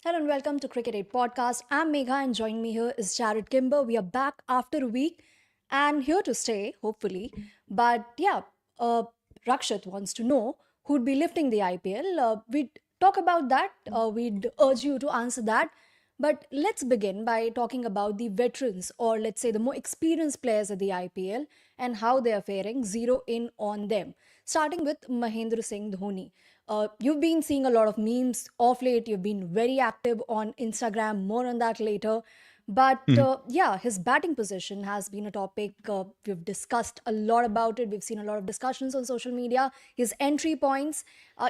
Hello and welcome to Cricket8 Podcast. I'm Megha and joining me here is Jarrod Kimber. We are back after a week and here to stay, hopefully. But yeah, uh, Rakshit wants to know who'd be lifting the IPL. We'd talk about that. We'd urge you to answer that. But let's begin by talking about the veterans, or let's say the more experienced players at the IPL and how they are faring. Zero in on them. Starting with Mahendra Singh Dhoni. You've been seeing a lot of memes off late. You've been very active on Instagram. More on that later. But Mhm. yeah, his batting position has been a topic. We've discussed a lot about it. We've seen a lot of discussions on social media. His entry points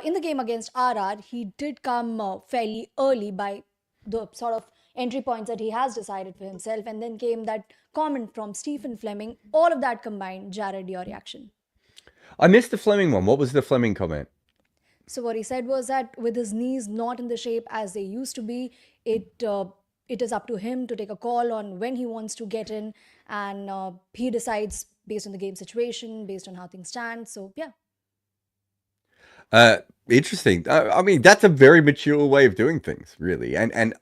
in the game against RR, he did come fairly early by the sort of entry points that he has decided for himself. And then came that comment from Stephen Fleming. All of that combined. Jared, your reaction? I missed the Fleming one. What was the Fleming comment? So what he said was that with his knees not in the shape as they used to be, it is up to him to take a call on when he wants to get in, and he decides based on the game situation, based on how things stand. So yeah, Uh, Interesting. I mean, that's a very mature way of doing things, really, and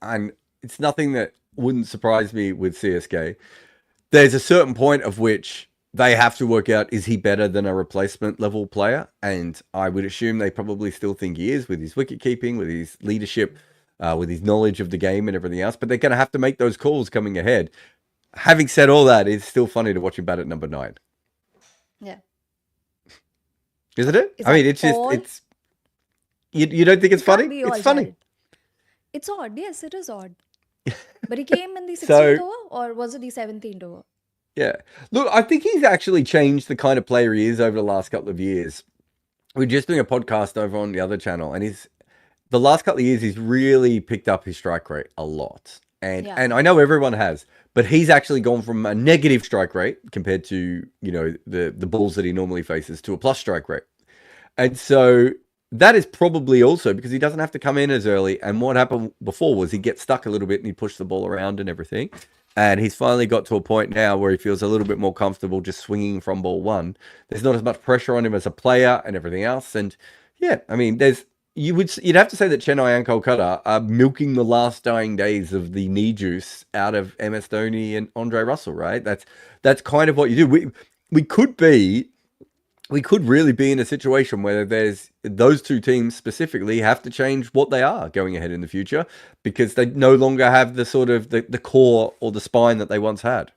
it's nothing that wouldn't surprise me with CSK. There's a certain point of which they have to work out, is he better than a replacement level player? And I would assume they probably still think he is, with his wicket keeping, with his leadership, with his knowledge of the game and everything else. But they're going to have to make those calls coming ahead. Having said all that, it's still funny to watch him bat at number 9, yeah. isn't it? Is I mean, that it's just all? it's you don't think it's It can't funny? be It's all, funny. Jared. It's odd. Yes, it is odd. But he came in the 16th So over, or was it the 17th over? yeah, look, I think he's actually changed the kind of player he is over the last couple of years. We're just doing a podcast over on the other channel, and he's the last couple of years he's really picked up his strike rate a lot. And Yeah. and I know everyone has, but he's actually gone from a negative strike rate compared to, the balls that he normally faces, to a plus strike rate. And so that is probably also because he doesn't have to come in as early. And what happened before was he'd get stuck a little bit and he'd push the ball around and everything. And he's finally got to a point now where he feels a little bit more comfortable just swinging from ball one. There's not as much pressure on him as a player and everything else. And yeah, I mean, you'd have to say that Chennai and Kolkata are milking the last dying days of the knee juice out of MS Dhoni and Andre Russell, right? That's kind of what you do. We could be we could really be in a situation where there's those two teams specifically have to change what they are going ahead in the future, because they no longer have the sort of the core or the spine that they once had.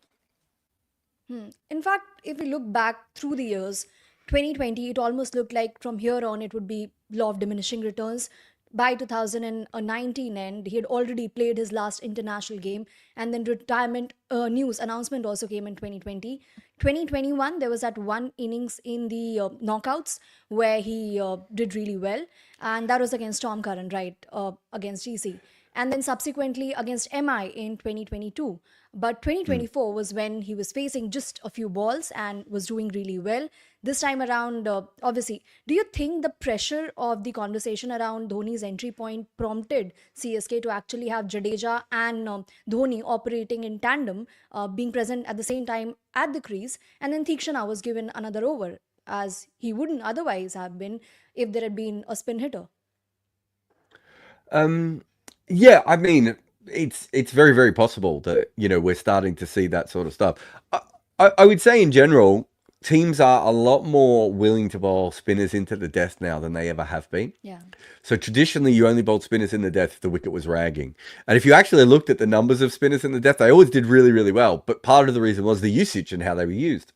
In fact, if we look back through the years, 2020, it almost looked like from here on it would be law of diminishing returns. By 2019 end, he had already played his last international game, and then retirement news announcement also came in 2020. 2021, there was that one innings in the knockouts where he did really well, and that was against Tom Curran, right, against GC, and then subsequently against MI in 2022. But Mm. 2024 was when he was facing just a few balls and was doing really well. This time around, obviously, do you think the pressure of the conversation around Dhoni's entry point prompted CSK to actually have Jadeja and Dhoni operating in tandem, being present at the same time at the crease, and then Thikshana was given another over, as he wouldn't otherwise have been if there had been a spin hitter? Um, yeah, I mean, it's very very possible that we're starting to see that sort of stuff. I would say in general, teams are a lot more willing to bowl spinners into the death now than they ever have been. Yeah. So traditionally, you only bowled spinners in the death if the wicket was ragging. And if you actually looked at the numbers of spinners in the death, they always did really, really well. But part of the reason was the usage and how they were used.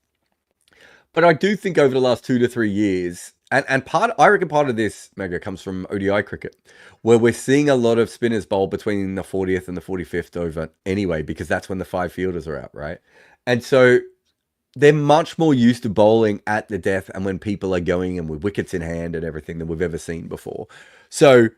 But I do think over the last 2 to 3 years, and I reckon part of this, Mega, comes from ODI cricket, where we're seeing a lot of spinners bowl between the 40th and the 45th over anyway, because that's when the five fielders are out, right? And so they're much more used to bowling at the death and when people are going and with wickets in hand and everything than we've ever seen before. So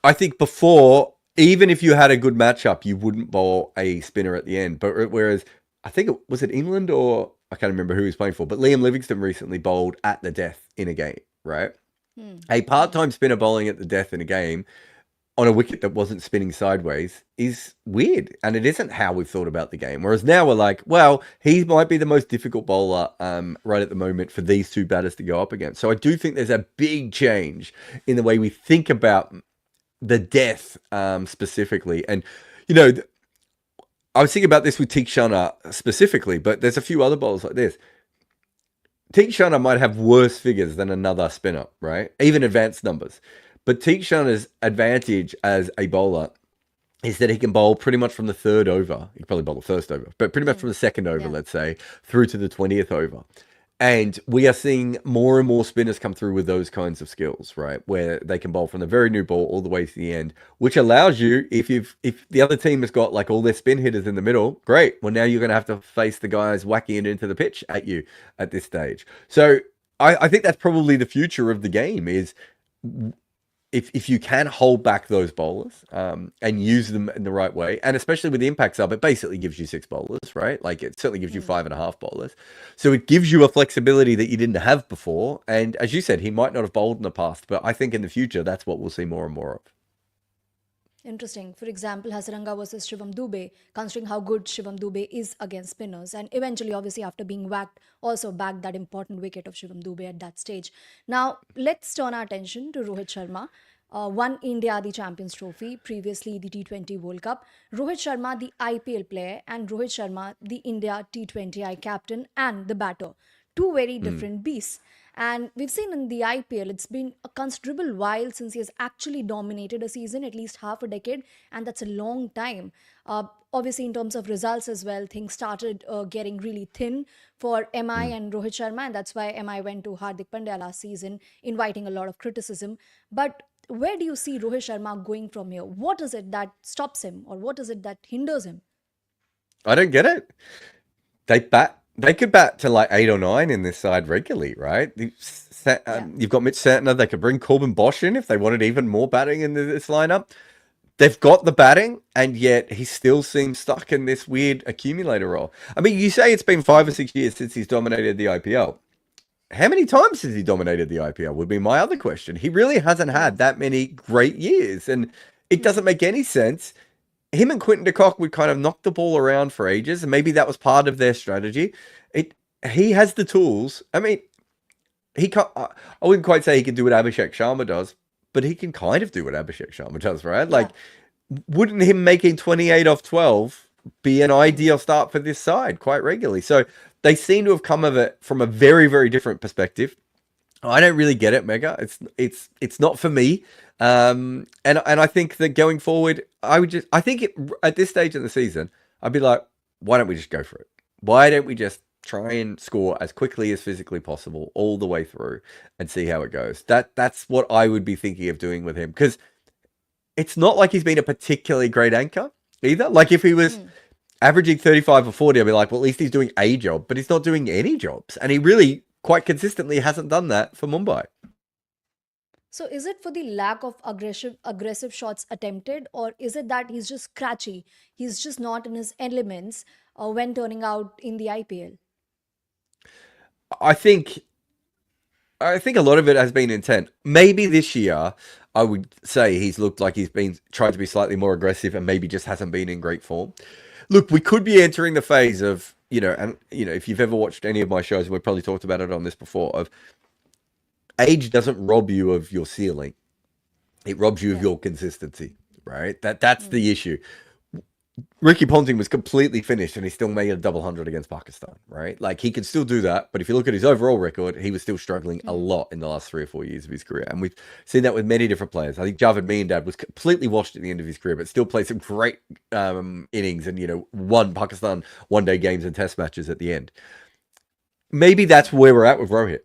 I think before, even if you had a good matchup, you wouldn't bowl a spinner at the end. But whereas I think was it England, or I can't remember who he was playing for, but Liam Livingston recently bowled at the death in a game, right? Hmm. A Yeah. part-time spinner bowling at the death in a game on a wicket that wasn't spinning sideways is weird, and it isn't how we've thought about the game. Whereas now we're like, well, he might be the most difficult bowler right at the moment for these two batters to go up against. So I do think there's a big change in the way we think about the death specifically. And, you know, I was thinking about this with Teek Shana specifically, but there's a few other bowlers like this. Teek Shana might have worse figures than another spinner, right? Even advanced numbers. But Teek Shana's advantage as a bowler is that he can bowl pretty much from the third over. He can probably bowl the first over, but pretty much from the second over, Yeah. let's say, through to the 20th over. And we are seeing more and more spinners come through with those kinds of skills, right? Where they can bowl from the very new ball all the way to the end, which allows you, if the other team has got like all their spin hitters in the middle, great. Well, now you're going to have to face the guys whacking it into the pitch at you at this stage. So I think that's probably the future of the game is if you can hold back those bowlers and use them in the right way, and especially with the impact sub, it basically gives you 6 bowlers, right? Like it certainly gives you 5.5 bowlers. So it gives you a flexibility that you didn't have before. And as you said, he might not have bowled in the past, but I think in the future, that's what we'll see more and more of. Interesting. For example, Hasaranga versus Shivam Dube, considering how good Shivam Dube is against spinners, and eventually, obviously, after being whacked, also bagged that important wicket of Shivam Dube at that stage. Now, let's turn our attention to Rohit Sharma. Won India the Champions Trophy, previously the T20 World Cup. Rohit Sharma, the IPL player, and Rohit Sharma, the India T20I captain and the batter. Two very different beasts. And we've seen in the IPL, it's been a considerable while since he has actually dominated a season, at least half a decade, and that's a long time. Obviously, in terms of results as well, things started getting really thin for MI and Rohit Sharma, and that's why MI went to Hardik Pandya last season, inviting a lot of criticism. But where do you see Rohit Sharma going from here? What is it that stops him, or what is it that hinders him? I don't get it. They could bat to like 8 or 9 in this side regularly, right? You've got Mitch Santner. They could bring Corbin Bosch in if they wanted even more batting in this lineup. They've got the batting, and yet he still seems stuck in this weird accumulator role. I mean, you say it's been 5 or 6 years since he's dominated the IPL. How many times has he dominated the IPL would be my other question. He really hasn't had that many great years, and it doesn't make any sense. Him and Quinton de Kock would kind of knock the ball around for ages, and maybe that was part of their strategy. He has the tools. I mean, he can't. I wouldn't quite say he can do what Abhishek Sharma does, but he can kind of do what Abhishek Sharma does, right? Yeah. Like, wouldn't him making 28 off 12 be an ideal start for this side quite regularly? So they seem to have come of it from a very, very different perspective. I don't really get it, Megha. It's not for me. And I think that going forward, at this stage in the season, I'd be like, why don't we just go for it? Why don't we just try and score as quickly as physically possible all the way through and see how it goes? That's what I would be thinking of doing with him, because it's not like he's been a particularly great anchor either. Like if he was averaging 35 or 40, I'd be like, well, at least he's doing a job, but he's not doing any jobs. And he really quite consistently hasn't done that for Mumbai. So is it for the lack of aggressive shots attempted, or is it that he's just scratchy? He's just not in his elements when turning out in the IPL. I think a lot of it has been intent. Maybe this year, I would say he's looked like he's been trying to be slightly more aggressive and maybe just hasn't been in great form. Look, we could be entering the phase of, if you've ever watched any of my shows, and we've probably talked about it on this before, of age doesn't rob you of your ceiling. It robs you of your consistency, right? That's the issue. Ricky Ponting was completely finished and he still made a double hundred against Pakistan, right? Like he could still do that, but if you look at his overall record, he was still struggling a lot in the last 3 or 4 years of his career. And we've seen that with many different players. I think Javed Miandad was completely washed at the end of his career, but still played some great innings and, won Pakistan one-day games and test matches at the end. Maybe that's where we're at with Rohit.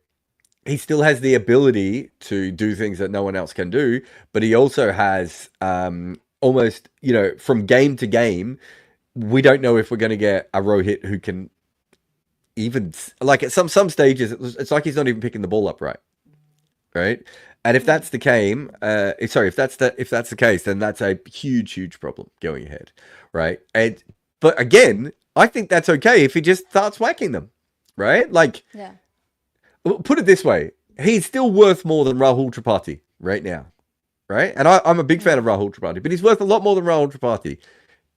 He still has the ability to do things that no one else can do, but he also has almost, from game to game, we don't know if we're going to get a Rohit who can even, like at some stages, it's like he's not even picking the ball up right. And if that's the game, if that's the case, then that's a huge problem going ahead, right? But again, I think that's okay if he just starts whacking them, right? Like, Yeah. put it this way, he's still worth more than Rahul Tripathi right now, right? And I'm a big fan of Rahul Tripathi, but he's worth a lot more than Rahul Tripathi.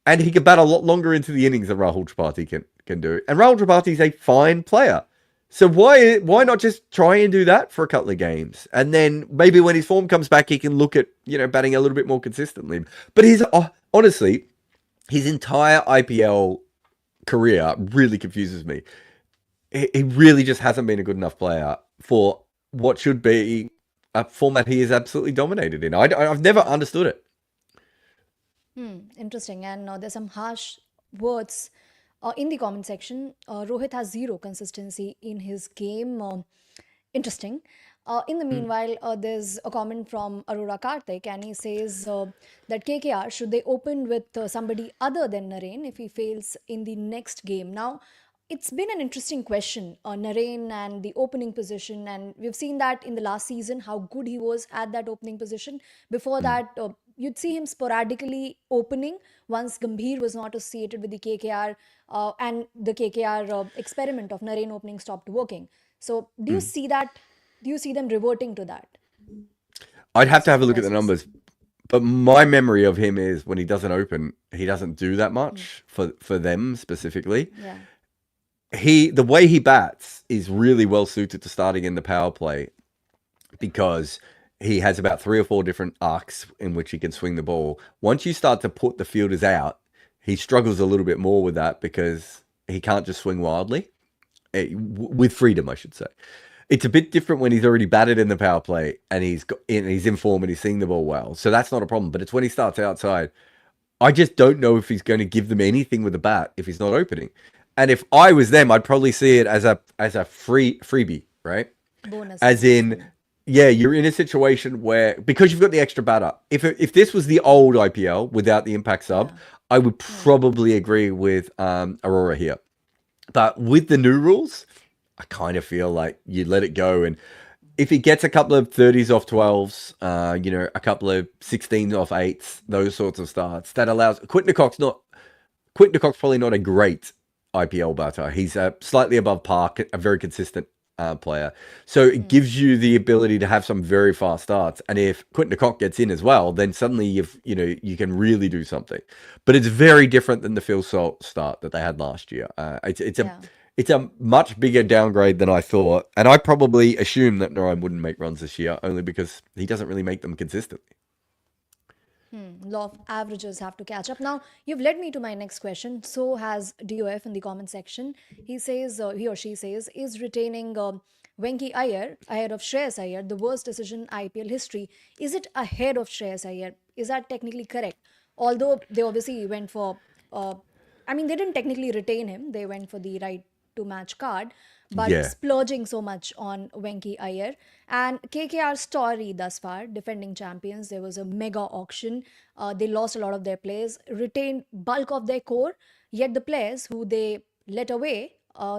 And he can bat a lot longer into the innings than Rahul Tripathi can do. And Rahul Tripathi is a fine player. So why not just try and do that for a couple of games, and then maybe when his form comes back, he can look at batting a little bit more consistently. But honestly, his entire IPL career really confuses me. He really just hasn't been a good enough player for what should be a format he is absolutely dominated in. I've never understood it. Interesting. And there's some harsh words in the comment section. Rohit has zero consistency in his game. Interesting. In the Mm, meanwhile, there's a comment from Arora Karthik, and he says that KKR should they open with somebody other than Narine if he fails in the next game. Now, it's been an interesting question, Narine and the opening position, and we've seen that in the last season how good he was at that opening position. Before mm, that, you'd see him sporadically opening once Gambhir was not associated with the KKR, and the KKR experiment of Narine opening stopped working. So, do you mm. see that? Do you see them reverting to that I'd have to have a look at the process? numbers, but my memory of him is when he doesn't open, he doesn't do that Mm. much for them specifically. Yeah. The way he bats is really well suited to starting in the power play because he has about 3 or 4 different arcs in which he can swing the ball. Once you start to put the fielders out, he struggles a little bit more with that because he can't just swing wildly with freedom, I should say. It's a bit different when he's already batted in the power play and he's in form and he's seeing the ball well. So that's not a problem. But it's when he starts outside. I just don't know if he's going to give them anything with the bat if he's not opening. And if I was them, I'd probably see it as a freebie, right? Bonus As points. in, yeah, you're in a situation where because you've got the extra batter. If this was the old IPL without the impact sub, Yeah. I would Yeah. probably agree with Aurora here. But with the new rules, I kind of feel like you let it go. And if he gets a couple of 30s off 12s, a couple of 16s off 8s, those sorts of starts, that allows Quinton de Kock's probably not a great IPL batter. He's slightly above par, a very consistent player. So it Hmm. gives you the ability to have some very fast starts. And if Quinton de Kock gets in as well, then suddenly you can really do something. But it's very different than the Phil Salt start that they had last year. Yeah. It's a much bigger downgrade than I thought, and I probably assumed that Narine wouldn't make runs this year, only because he doesn't really make them consistently. Law of averages have to catch up. Now, you've led me to my next question. So has DOF in the comment section. He says, he or she says, is retaining Venki Iyer ahead of Shreyas Iyer the worst decision in IPL history? Is it ahead of Shreyas Iyer? Is that technically correct? Although they obviously went for, uh, I mean, they didn't technically retain him. They went for the right to match card, but Yeah, splurging so much on Venki Iyer. And KKR story thus far, defending champions, there was a mega auction. They lost a lot of their players, retained bulk of their core, yet the players who they let away,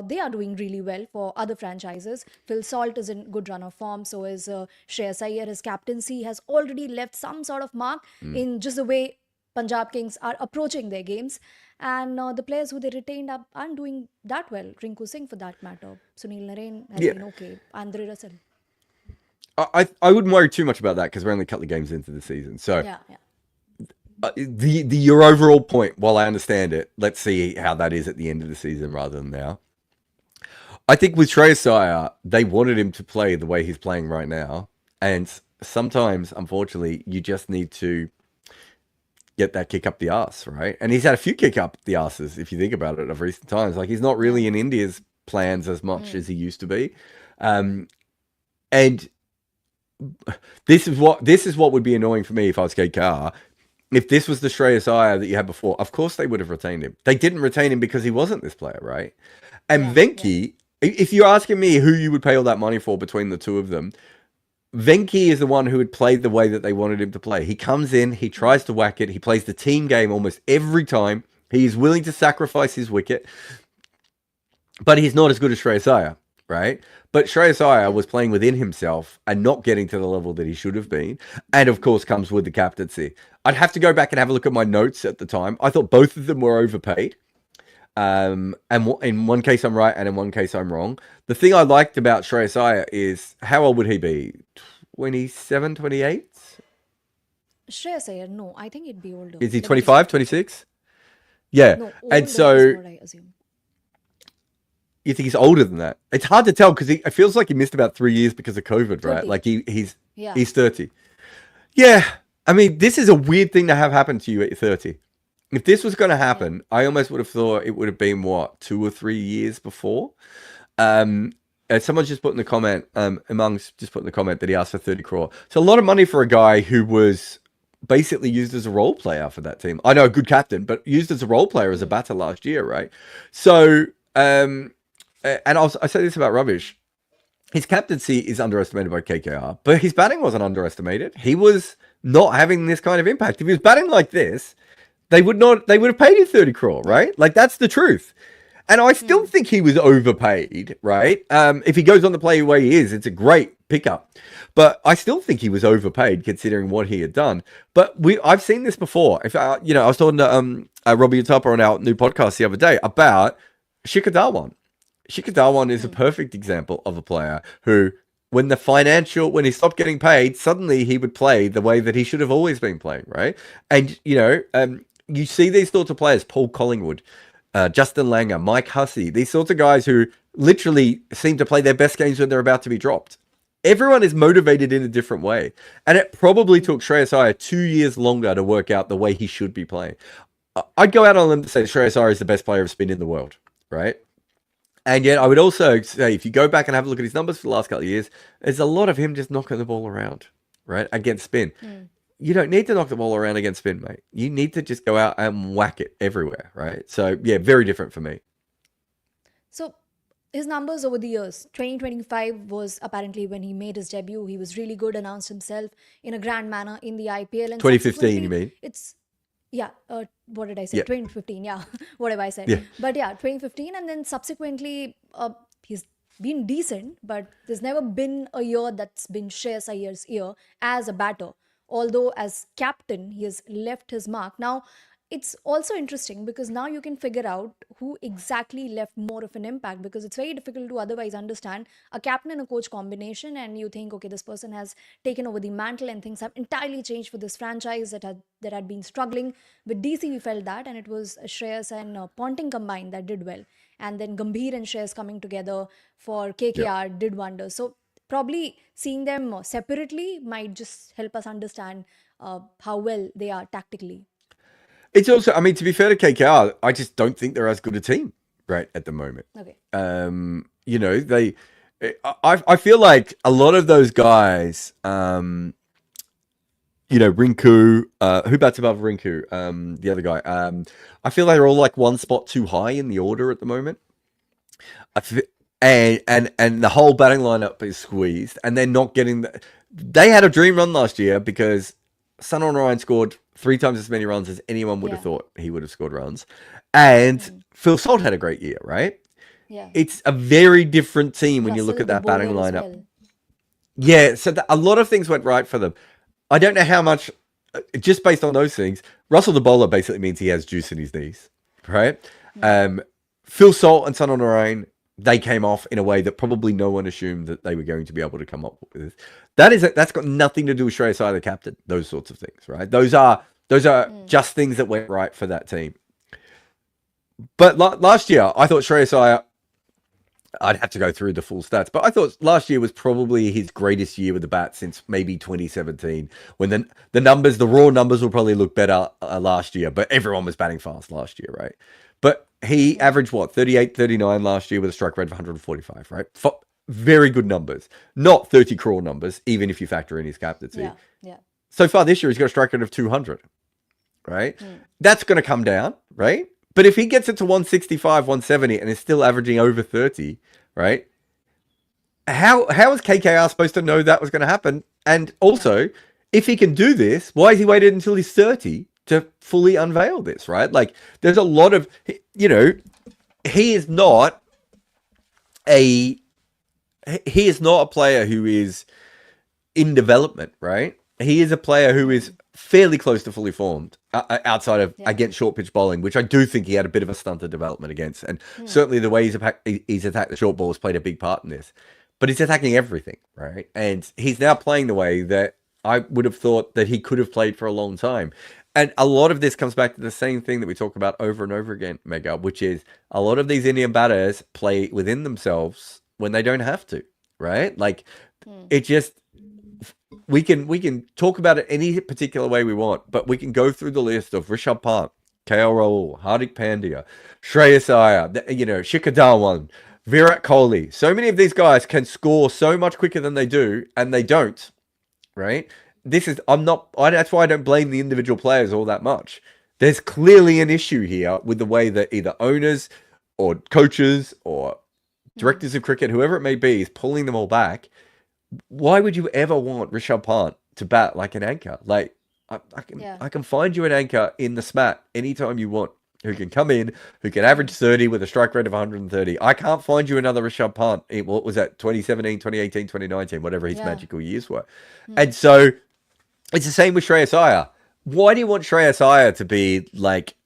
they are doing really well for other franchises. Phil Salt is in good run of form, so is Shreyas Iyer. His captaincy has already left some sort of mark mm. in just the way Punjab Kings are approaching their games. And the players who they retained aren't doing that well. Rinku Singh, for that matter. Sunil Narine has Yeah. been okay. Andre Russell. I wouldn't worry too much about that because we're only a couple of games into the season. So Yeah, yeah. the your overall point, while I understand it, let's see how that is at the end of the season rather than now. I think with Shreyas Iyer, they wanted him to play the way he's playing right now, and sometimes, unfortunately, you just need to get that kick up the ass, right? And he's had a few kick up the asses, if you think about it, of recent times. Like he's not Yeah. really in India's plans as much Mm. as he used to be. Um, and this is what would be annoying for me if I was KKR. If this was the Shreyas Iyer that you had before, of course they would have retained him. They didn't retain him because he wasn't this player, right? And Yeah, yeah. Venki, if you're asking me who you would pay all that money for between the two of them, Venki is the one who had played the way that they wanted him to play. He comes in, he Mm. tries to whack it, he plays the team game almost every time. He is willing to sacrifice his wicket, but he's not as good as Shreyas Iyer, right? But Shreyas Iyer Yeah. was playing within himself and not getting to the level that he should have been. And of course, comes with the captaincy. I'd have to go back and have a look at my notes at the time. I thought both of them were overpaid. And in one case I'm right, and in one case I'm wrong. The thing I liked about Shreyas Iyer is how old would he be? 27, 28? Shreyas Iyer, no, I think it'd be older. Is he Let me just check 25, for you. 26? Yeah. No, And older is so what I assume. You think he's older than that? It's hard to tell because it feels like he missed about 3 years because of COVID, right? 30. Like Yeah. he's 30. Yeah, I mean, this is a weird thing to have happen to you at 30. If this was going to happen, I almost would have thought it would have been what, 2 or 3 years before. Someone's just put in the comment, Among's just put in the comment that he asked for 30 crore. So a lot of money for a guy who was basically used as a role player for that team. I know, a good captain, but used as a role player as a batter last year, right? So, and I say this about Rubbish. His captaincy is underestimated by KKR, but his batting wasn't underestimated. He was not having this kind of impact. If he was batting like this, they would have paid him 30 crore, right? Like, that's the truth. And I still think he was overpaid, right? If he goes on to play the way he is, it's a great pickup. But I still think he was overpaid considering what he had done. But I've seen this before. If I was talking to Robbie Utapa on our new podcast the other day about Shikhar Dhawan. Shikhar Dhawan is a perfect example of a player who, when he stopped getting paid, suddenly he would play the way that he should have always been playing, right? And, you see these sorts of players, Paul Collingwood, Justin Langer, Mike Hussey, these sorts of guys who literally seem to play their best games when they're about to be dropped. Everyone is motivated in a different way. And it probably took Shreyas Iyer 2 years longer to work out the way he should be playing. I'd go out on a limb to say Shreyas Iyer is the best player of spin in the world, right? And yet I would also say, if you go back and have a look at his numbers for the last couple of years, there's a lot of him just knocking the ball around, right, against spin. You don't need to knock the ball around against spin, mate. You need to just go out and whack it everywhere, right? So, yeah, very different for me. So his numbers over the years, 2025 was apparently when he made his debut. He was really good, announced himself in a grand manner in the IPL. And 2015, you mean? What did I say? Yeah. 2015, yeah. What have I said? Yeah. But yeah, 2015, and then subsequently, he's been decent, but there's never been a year that's been Shreyas Iyer's year as a batter. Although as captain, he has left his mark. Now, it's also interesting because now you can figure out who exactly left more of an impact, because it's very difficult to otherwise understand a captain and a coach combination and you think, okay, this person has taken over the mantle and things have entirely changed for this franchise that had been struggling. With DC, we felt that, and it was Shreyas and Ponting combined that did well. And then Gambhir and Shreyas coming together for KKR did wonders. So probably seeing them separately might just help us understand how well they are tactically. It's also, I mean, to be fair to KKR, I just don't think they're as good a team right at the moment. Okay. I feel like a lot of those guys, Rinku, who bats above Rinku? The other guy. I feel like they're all like one spot too high in the order at the moment. And the whole batting lineup is squeezed, and they're not getting they had a dream run last year because Sunil Narine scored 3 times as many runs as anyone would have thought he would have scored runs. And Phil Salt had a great year, right? Yeah. It's a very different team when you look at that batting lineup. Well. Yeah, so a lot of things went right for them. I don't know how much, just based on those things, Russell the bowler basically means he has juice in his knees, right? Phil Salt and Sunil Narine, they came off in a way that probably no one assumed that they were going to be able to come up with. That's got nothing to do with Shreyas Iyer, the captain. Those sorts of things, right? Those are just things that went right for that team. But last year, I thought Shreyas Iyer, I'd have to go through the full stats, but I thought last year was probably his greatest year with the bat since maybe 2017, when the raw numbers will probably look better last year, but everyone was batting fast last year, right? But he averaged, 38, 39 last year with a strike rate of 145, right? Very good numbers. Not 30 crore numbers, even if you factor in his captaincy. Yeah. So far this year, he's got a strike rate of 200, right? That's going to come down, right? But if he gets it to 165, 170, and is still averaging over 30, right? How is KKR supposed to know that was going to happen? And also, if he can do this, why has he waited until he's 30 to fully unveil this, right? Like, there's a lot of, he is not a player who is in development, right? He is a player who is fairly close to fully formed outside of against short pitch bowling, which I do think he had a bit of a stunted development against. And certainly the way he's attacked the short ball has played a big part in this. But he's attacking everything, right? And he's now playing the way that I would have thought that he could have played for a long time. And a lot of this comes back to the same thing that we talk about over and over again, Megha, which is a lot of these Indian batters play within themselves when they don't have to, right? Like it just we can talk about it any particular way we want, but we can go through the list of Rishabh Pant, KL Rahul, Hardik Pandya, Shreyas Iyer, Shikhar Dhawan, Virat Kohli. So many of these guys can score so much quicker than they do, and they don't, right? That's why I don't blame the individual players all that much. There's clearly an issue here with the way that either owners or coaches or directors of cricket, whoever it may be, is pulling them all back. Why would you ever want Rishabh Pant to bat like an anchor? Like, I can find you an anchor in the SMAT anytime you want, who can come in, who can average 30 with a strike rate of 130. I can't find you another Rishabh Pant in, what was that, 2017, 2018, 2019, whatever his magical years were. And so it's the same with Shreyas Iyer. Why do you want Shreyas Iyer to be like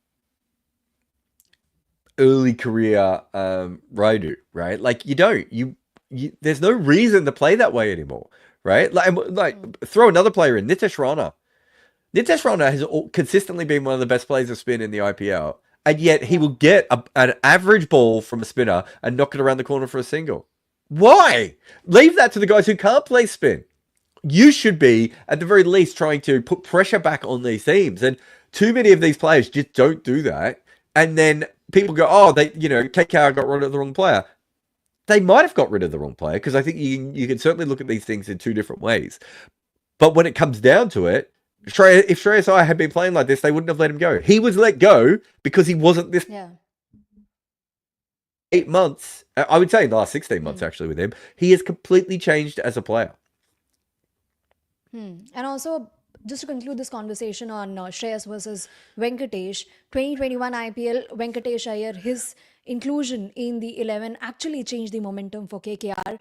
early career Raidu, right? Like you don't. There's no reason to play that way anymore, right? Like throw another player in, Nitesh Rana. Nitesh Rana has consistently been one of the best players of spin in the IPL, and yet he will get an average ball from a spinner and knock it around the corner for a single. Why? Leave that to the guys who can't play spin. You should be, at the very least, trying to put pressure back on these teams. And too many of these players just don't do that. And then people go, oh, KKR got rid of the wrong player. They might have got rid of the wrong player, because I think you can certainly look at these things in two different ways. But when it comes down to it, if Shreyas Iyer had been playing like this, they wouldn't have let him go. He was let go because he wasn't this 8 months. I would say in the last 16 months, actually, with him. He has completely changed as a player. And also, just to conclude this conversation on Shreyas versus Venkatesh, 2021 IPL, Venkatesh Iyer, his inclusion in the 11 actually changed the momentum for KKR,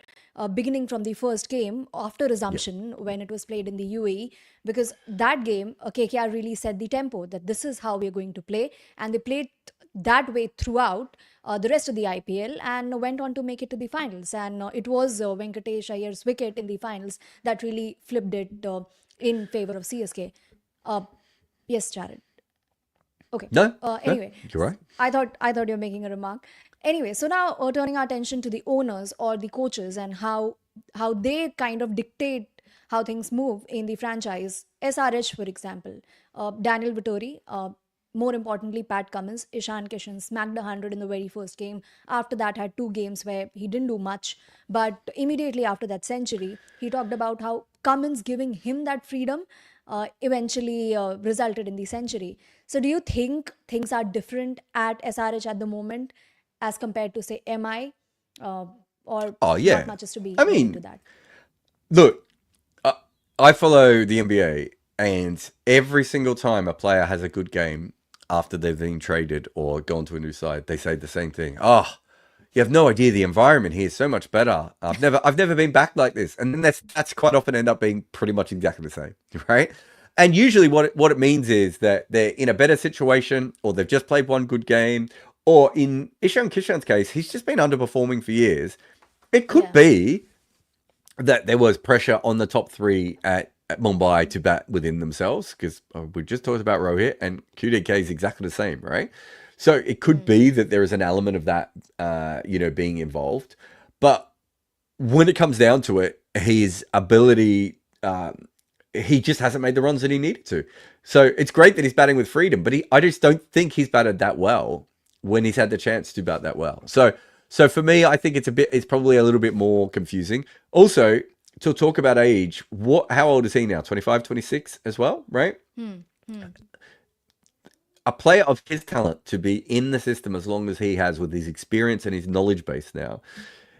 beginning from the first game after resumption when it was played in the UAE, because that game, KKR really set the tempo that this is how we're going to play, and they played that way throughout the rest of the IPL and went on to make it to the finals. And it was Venkatesh Iyer's wicket in the finals that really flipped it in favor of CSK. Yes, Jarrod. Okay. No. Anyway, you're right. I thought you're making a remark. Anyway, so now turning our attention to the owners or the coaches and how they kind of dictate how things move in the franchise. SRH, for example, Daniel Vittori, more importantly, Pat Cummins, Ishan Kishan smacked 100 in the very first game. After that, had 2 games where he didn't do much. But immediately after that century, he talked about how Cummins giving him that freedom eventually resulted in the century. So do you think things are different at SRH at the moment as compared to, say, MI? Or not much is to be into that? Look, I follow the NBA, and every single time a player has a good game after they've been traded or gone to a new side, they say the same thing. Oh, you have no idea, the environment here is so much better. I've never been back like this. And then that's quite often end up being pretty much exactly the same, right? And usually what it means is that they're in a better situation, or they've just played one good game, or in Ishan Kishan's case, he's just been underperforming for years. It could be that there was pressure on the top 3 at Mumbai to bat within themselves, because we just talked about Rohit, and QDK is exactly the same, right? So it could be that there is an element of that, being involved. But when it comes down to it, his ability, he just hasn't made the runs that he needed to. So it's great that he's batting with freedom, but I just don't think he's batted that well when he's had the chance to bat that well. So for me, I think it's probably a little bit more confusing. Also, to talk about age, how old is he now? 25, 26 as well, right? A player of his talent to be in the system as long as he has, with his experience and his knowledge base now,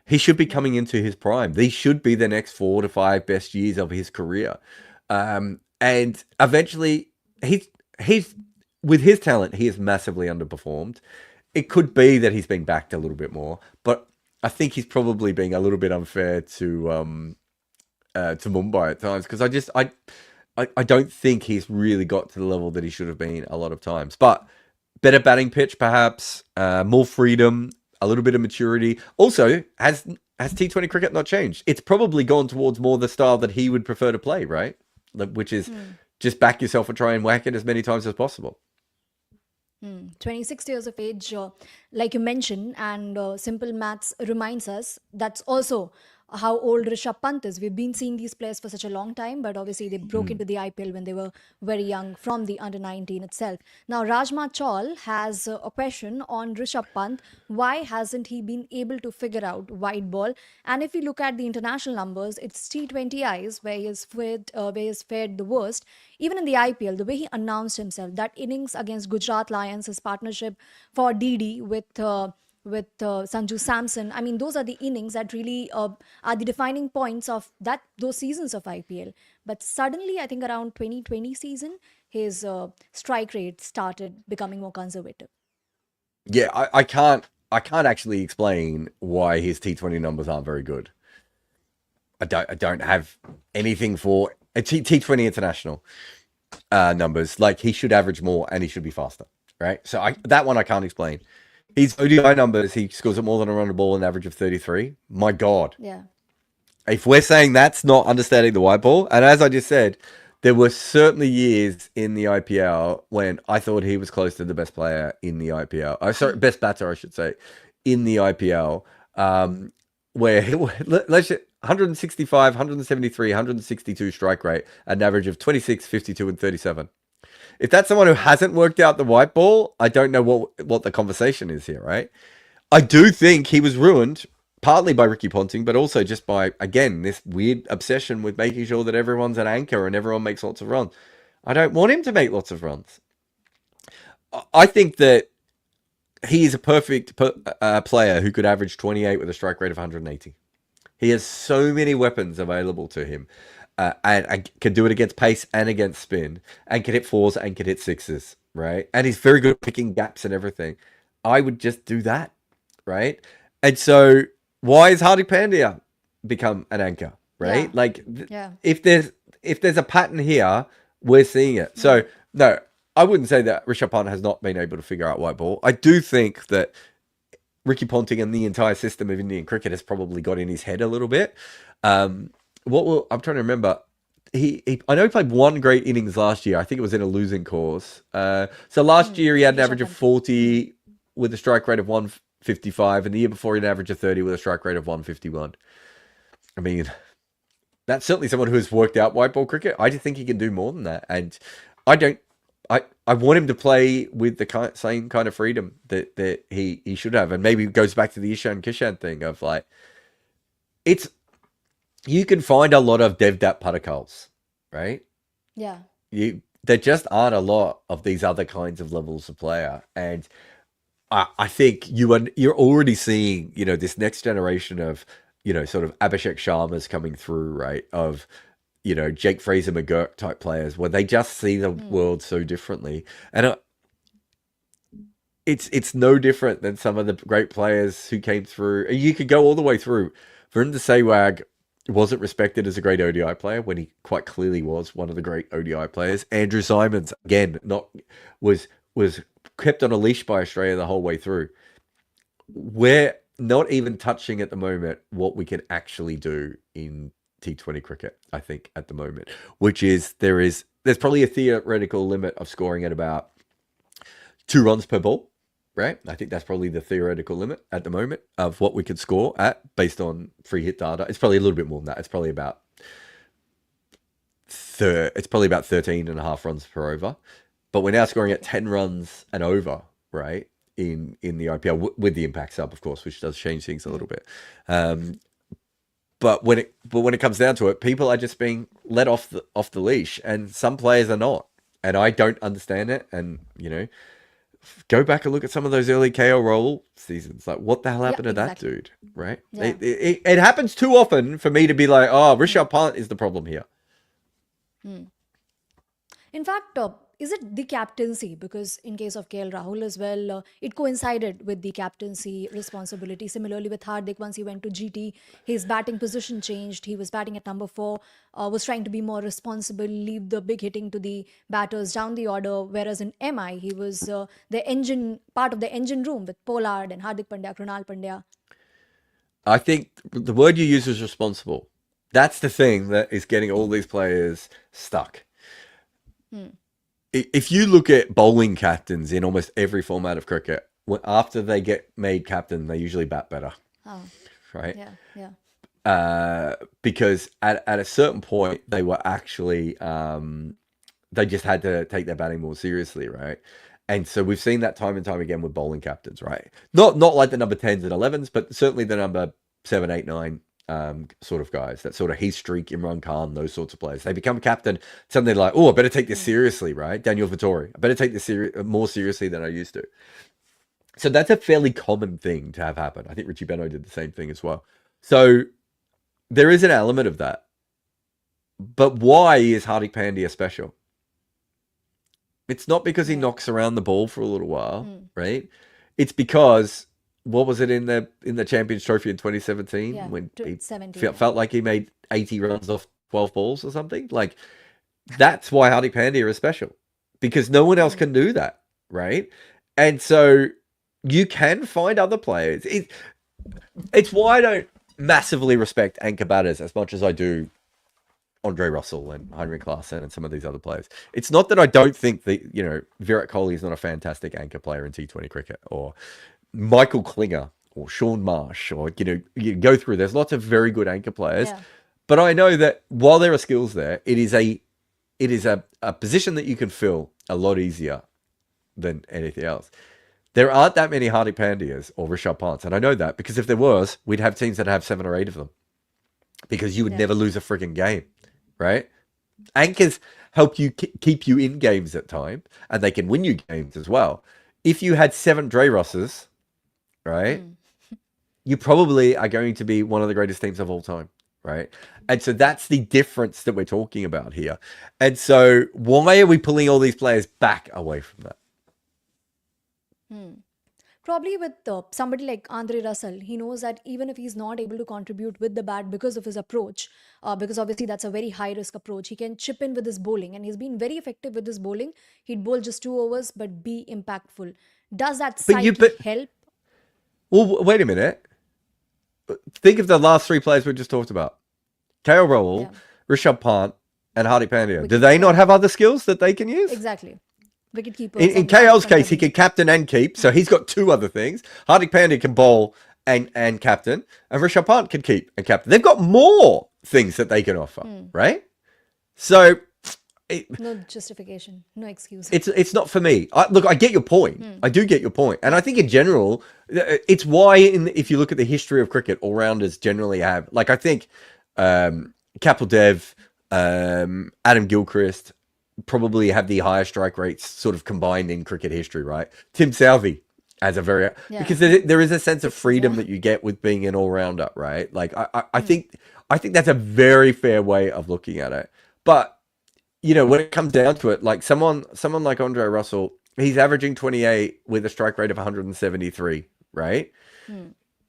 he should be coming into his prime. These should be the next 4 to 5 best years of his career. And eventually, he's with his talent, he has massively underperformed. It could be that he's been backed a little bit more, but I think he's probably being a little bit unfair to Mumbai at times, because I don't think he's really got to the level that he should have been a lot of times. But better batting pitch, perhaps, more freedom, a little bit of maturity. Also, has T20 cricket not changed? It's probably gone towards more the style that he would prefer to play, right? Which is just back yourself and try and whack it as many times as possible. 26 years of age, like you mentioned, and simple maths reminds us that's also how old Rishabh Pant is. We've been seeing these players for such a long time, but obviously they broke into the IPL when they were very young from the under 19 itself. Now, Rajma Chaul has a question on Rishabh Pant. Why hasn't he been able to figure out wide ball? And if you look at the international numbers, it's T20Is where he has fared the worst. Even in the IPL, the way he announced himself, that innings against Gujarat Lions, his partnership for DD with Sanju Samson. I mean, those are the innings that really are the defining points of those seasons of IPL. But suddenly, I think around 2020 season, his strike rate started becoming more conservative. Yeah, I can't actually explain why his T20 numbers aren't very good. I don't have anything for a T20 international numbers. Like, he should average more and he should be faster, right? So that one I can't explain. His ODI numbers, he scores at more than a run a ball, an average of 33. My God. Yeah. If we're saying that's not understanding the white ball, and as I just said, there were certainly years in the IPL when I thought he was close to the best player in the IPL. Oh, sorry, best batter, I should say, in the IPL, where let's 165, 173, 162 strike rate, an average of 26, 52, and 37. If that's someone who hasn't worked out the white ball, I don't know what the conversation is here, right? I do think he was ruined partly by Ricky Ponting, but also just by, again, this weird obsession with making sure that everyone's an anchor and everyone makes lots of runs. I don't want him to make lots of runs. I think that he is a perfect player who could average 28 with a strike rate of 180. He has so many weapons available to him, and can do it against pace and against spin, and can hit fours and can hit sixes, right? And he's very good at picking gaps and everything. I would just do that, right? And so, why is Hardik Pandya become an anchor, right? Yeah. Like, Yeah. if there's a pattern here, we're seeing it. So no, I wouldn't say that Rishabh Pant has not been able to figure out white ball. I do think that Ricky Ponting and the entire system of Indian cricket has probably got in his head a little bit. I'm trying to remember. I know he played one great innings last year. I think it was in a losing cause. So last year he had an Rishabh average of Pant. 40 with a strike rate of 155, and the year before he had an average of 30 with a strike rate of 151. I mean, that's certainly someone who has worked out white ball cricket. I just think he can do more than that, and I don't. I want him to play with the same kind of freedom that he should have, and maybe it goes back to the Ishan Kishan thing of like, it's you can find a lot of Devdat Patakals, right? Yeah. There just aren't a lot of these other kinds of levels of player, and I think you're already seeing this next generation of sort of Abhishek Sharmas coming through, right? Of Jake Fraser McGurk type players where they just see the world so differently, and it's no different than some of the great players who came through. You could go all the way through. Virinder Sehwag wasn't respected as a great ODI player when he quite clearly was one of the great ODI players. Andrew Simons, again, was kept on a leash by Australia the whole way through. We're not even touching at the moment what we can actually do in T20 cricket, I think, at the moment, which is there's probably a theoretical limit of scoring at about 2 runs per ball, right? I think that's probably the theoretical limit at the moment of what we could score at based on free hit data. It's probably a little bit more than that. It's probably about 13 and a half runs per over. But we're now scoring at 10 runs and over, right? In the IPL with the impact sub, of course, which does change things a little bit. But when it comes down to it, people are just being let off the leash, and some players are not. And I don't understand it. And go back and look at some of those early KL roll seasons. Like, what the hell Yeah, happened to that exactly. dude, right? Yeah. It happens too often for me to be like, oh, Rishabh Pant is the problem here. In fact, is it the captaincy? Because in case of KL Rahul as well, it coincided with the captaincy responsibility. Similarly with Hardik, once he went to GT, his batting position changed. He was batting at number 4, was trying to be more responsible, leave the big hitting to the batters down the order. Whereas in MI, he was part of the engine room with Pollard and Hardik Pandya, Krunal Pandya. I think the word you use is responsible. That's the thing that is getting all these players stuck. If you look at bowling captains in almost every format of cricket, after they get made captain, they usually bat better, Oh, right? yeah, yeah. Because at a certain point, they were actually they just had to take their batting more seriously, right? And so we've seen that time and time again with bowling captains, right? Not like the number 10s and 11s, but certainly the number 7, 8, 9 sort of guys. That sort of Heath Streak, Imran Khan, those sorts of players. They become captain, suddenly like, oh, I better take this seriously, right? Daniel Vittori, I better take this more seriously than I used to. So that's a fairly common thing to have happen. I think Richie Benaud did the same thing as well. So there is an element of that. But why is Hardik Pandya special? It's not because he knocks around the ball for a little while, right? It's because what was it in the Champions Trophy in 2017 when he 17, felt like he made 80 runs off 12 balls or something? Like that's why Hardik Pandya is special, because no one else can do that, right? And so you can find other players. It's why I don't massively respect anchor batters as much as I do Andre Russell and Heinrich Klaasen and some of these other players. It's not that I don't think that, Virat Kohli is not a fantastic anchor player in T20 cricket, or Michael Klinger or Sean Marsh, or, you go through, there's lots of very good anchor players. Yeah. But I know that while there are skills there, it is a position that you can fill a lot easier than anything else. There aren't that many Hardik Pandyas or Rishabh Pants, and I know that because if there was, we'd have teams that have 7 or 8 of them, because you would never lose a frigging game, right? Anchors help you keep you in games at time, and they can win you games as well. If you had 7 Dre Rosses, right, you probably are going to be one of the greatest teams of all time, right? And so that's the difference that we're talking about here. And so why are we pulling all these players back away from that? Probably with somebody like Andre Russell, he knows that even if he's not able to contribute with the bat because of his approach, because obviously that's a very high risk approach, he can chip in with his bowling, and he's been very effective with his bowling. He'd bowl just 2 overs but be impactful. Does that psyche help? Well, wait a minute. Think of the last 3 players we just talked about. KL Rahul, Rishabh Pant, and Hardik Pandya. Do they not have other skills that they can use? Exactly. In KL's case, he can captain and keep, so he's got 2 other things. Hardik Pandya can bowl and captain, and Rishabh Pant can keep and captain. They've got more things that they can offer, right? So no justification, no excuse. It's not for me. Look, I get your point. I do get your point, and I think in general, it's why if you look at the history of cricket, all rounders generally have, like, I think Kapil Dev, Adam Gilchrist probably have the highest strike rates sort of combined in cricket history, right? Tim Southee as a very because there is a sense of freedom that you get with being an all-rounder, right? Like I think that's a very fair way of looking at it. But when it comes down to it, like someone like Andre Russell, he's averaging 28 with a strike rate of 173, right?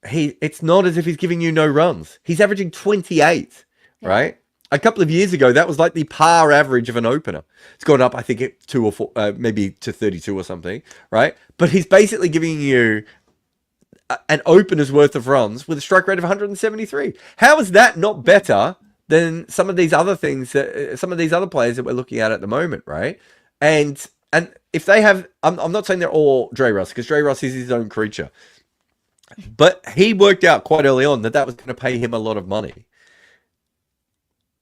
It's not as if he's giving you no runs. He's averaging 28, right? A couple of years ago, that was like the par average of an opener. It's gone up, I think, 2 or 4, maybe to 32 or something, right? But he's basically giving you an opener's worth of runs with a strike rate of 173. How is that not better than some of these other things, some of these other players that we're looking at the moment, right? And if they have, I'm not saying they're all Dre Russ, because Dre Russ is his own creature. But he worked out quite early on that was going to pay him a lot of money.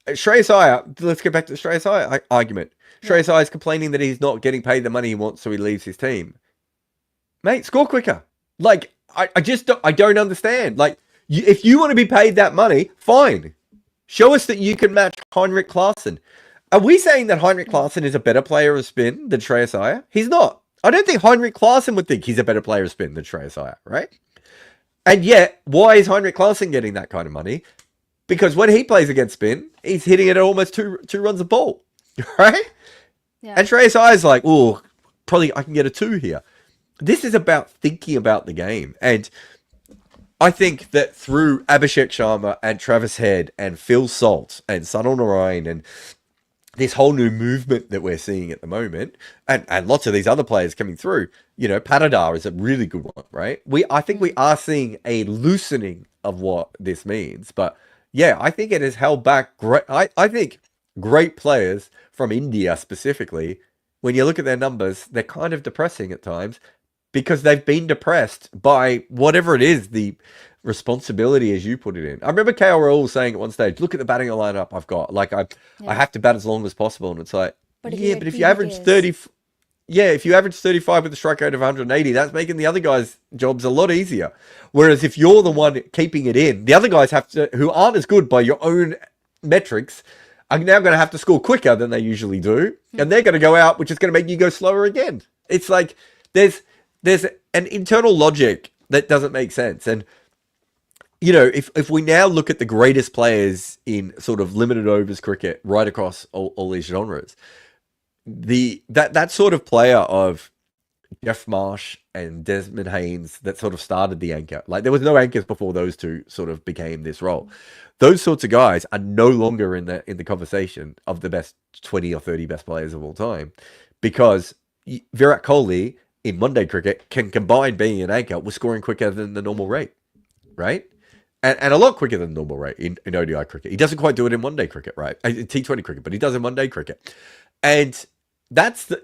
Shreyas Iyer, let's get back to the Shreyas Iyer argument. Shreyas Iyer is complaining that he's not getting paid the money he wants, so he leaves his team. Mate, score quicker. Like, I don't understand. Like, if you want to be paid that money, fine. Show us that you can match Heinrich Klaasen. Are we saying that Heinrich Klaasen is a better player of spin than Shreyas Iyer? He's not. I don't think Heinrich Klaasen would think he's a better player of spin than Shreyas Iyer, right? And yet, why is Heinrich Klaasen getting that kind of money? Because when he plays against spin, he's hitting it at almost two runs a ball, right? Yeah. And Shreyas Iyer's like, oh, probably I can get a 2 here. This is about thinking about the game. And I think that through Abhishek Sharma and Travis Head and Phil Salt and Sunil Narine and this whole new movement that we're seeing at the moment, and lots of these other players coming through, Patadar is a really good one, right? I think we are seeing a loosening of what this means, but yeah, I think it has held back great. I think great players from India specifically, when you look at their numbers, they're kind of depressing at times because they've been depressed by whatever it is, the responsibility as you put it in. I remember KL Rahul saying at one stage, look at the batting lineup I've got. Like I Yeah. have to bat as long as possible. And it's like, yeah, Particularly but at if you average PBKS. 30, yeah, if you average 35 with a strike rate of 180, that's making the other guys' jobs a lot easier. Whereas if you're the one keeping it in, the other guys have to, who aren't as good by your own metrics, are now going to have to score quicker than they usually do. And they're going to go out, which is going to make you go slower again. It's like there's an internal logic that doesn't make sense. And you know, if we now look at the greatest players in sort of limited overs cricket right across all these genres, that sort of player of Jeff Marsh and Desmond Haynes that sort of started the anchor. Like there was no anchors before those two sort of became this role. Those sorts of guys are no longer in the conversation of the best 20 or 30 best players of all time because Virat Kohli in one day cricket can combine being an anchor with scoring quicker than the normal rate, right? And a lot quicker than the normal rate in ODI cricket. He doesn't quite do it in one day cricket, right? In T20 cricket, but he does in one day cricket. And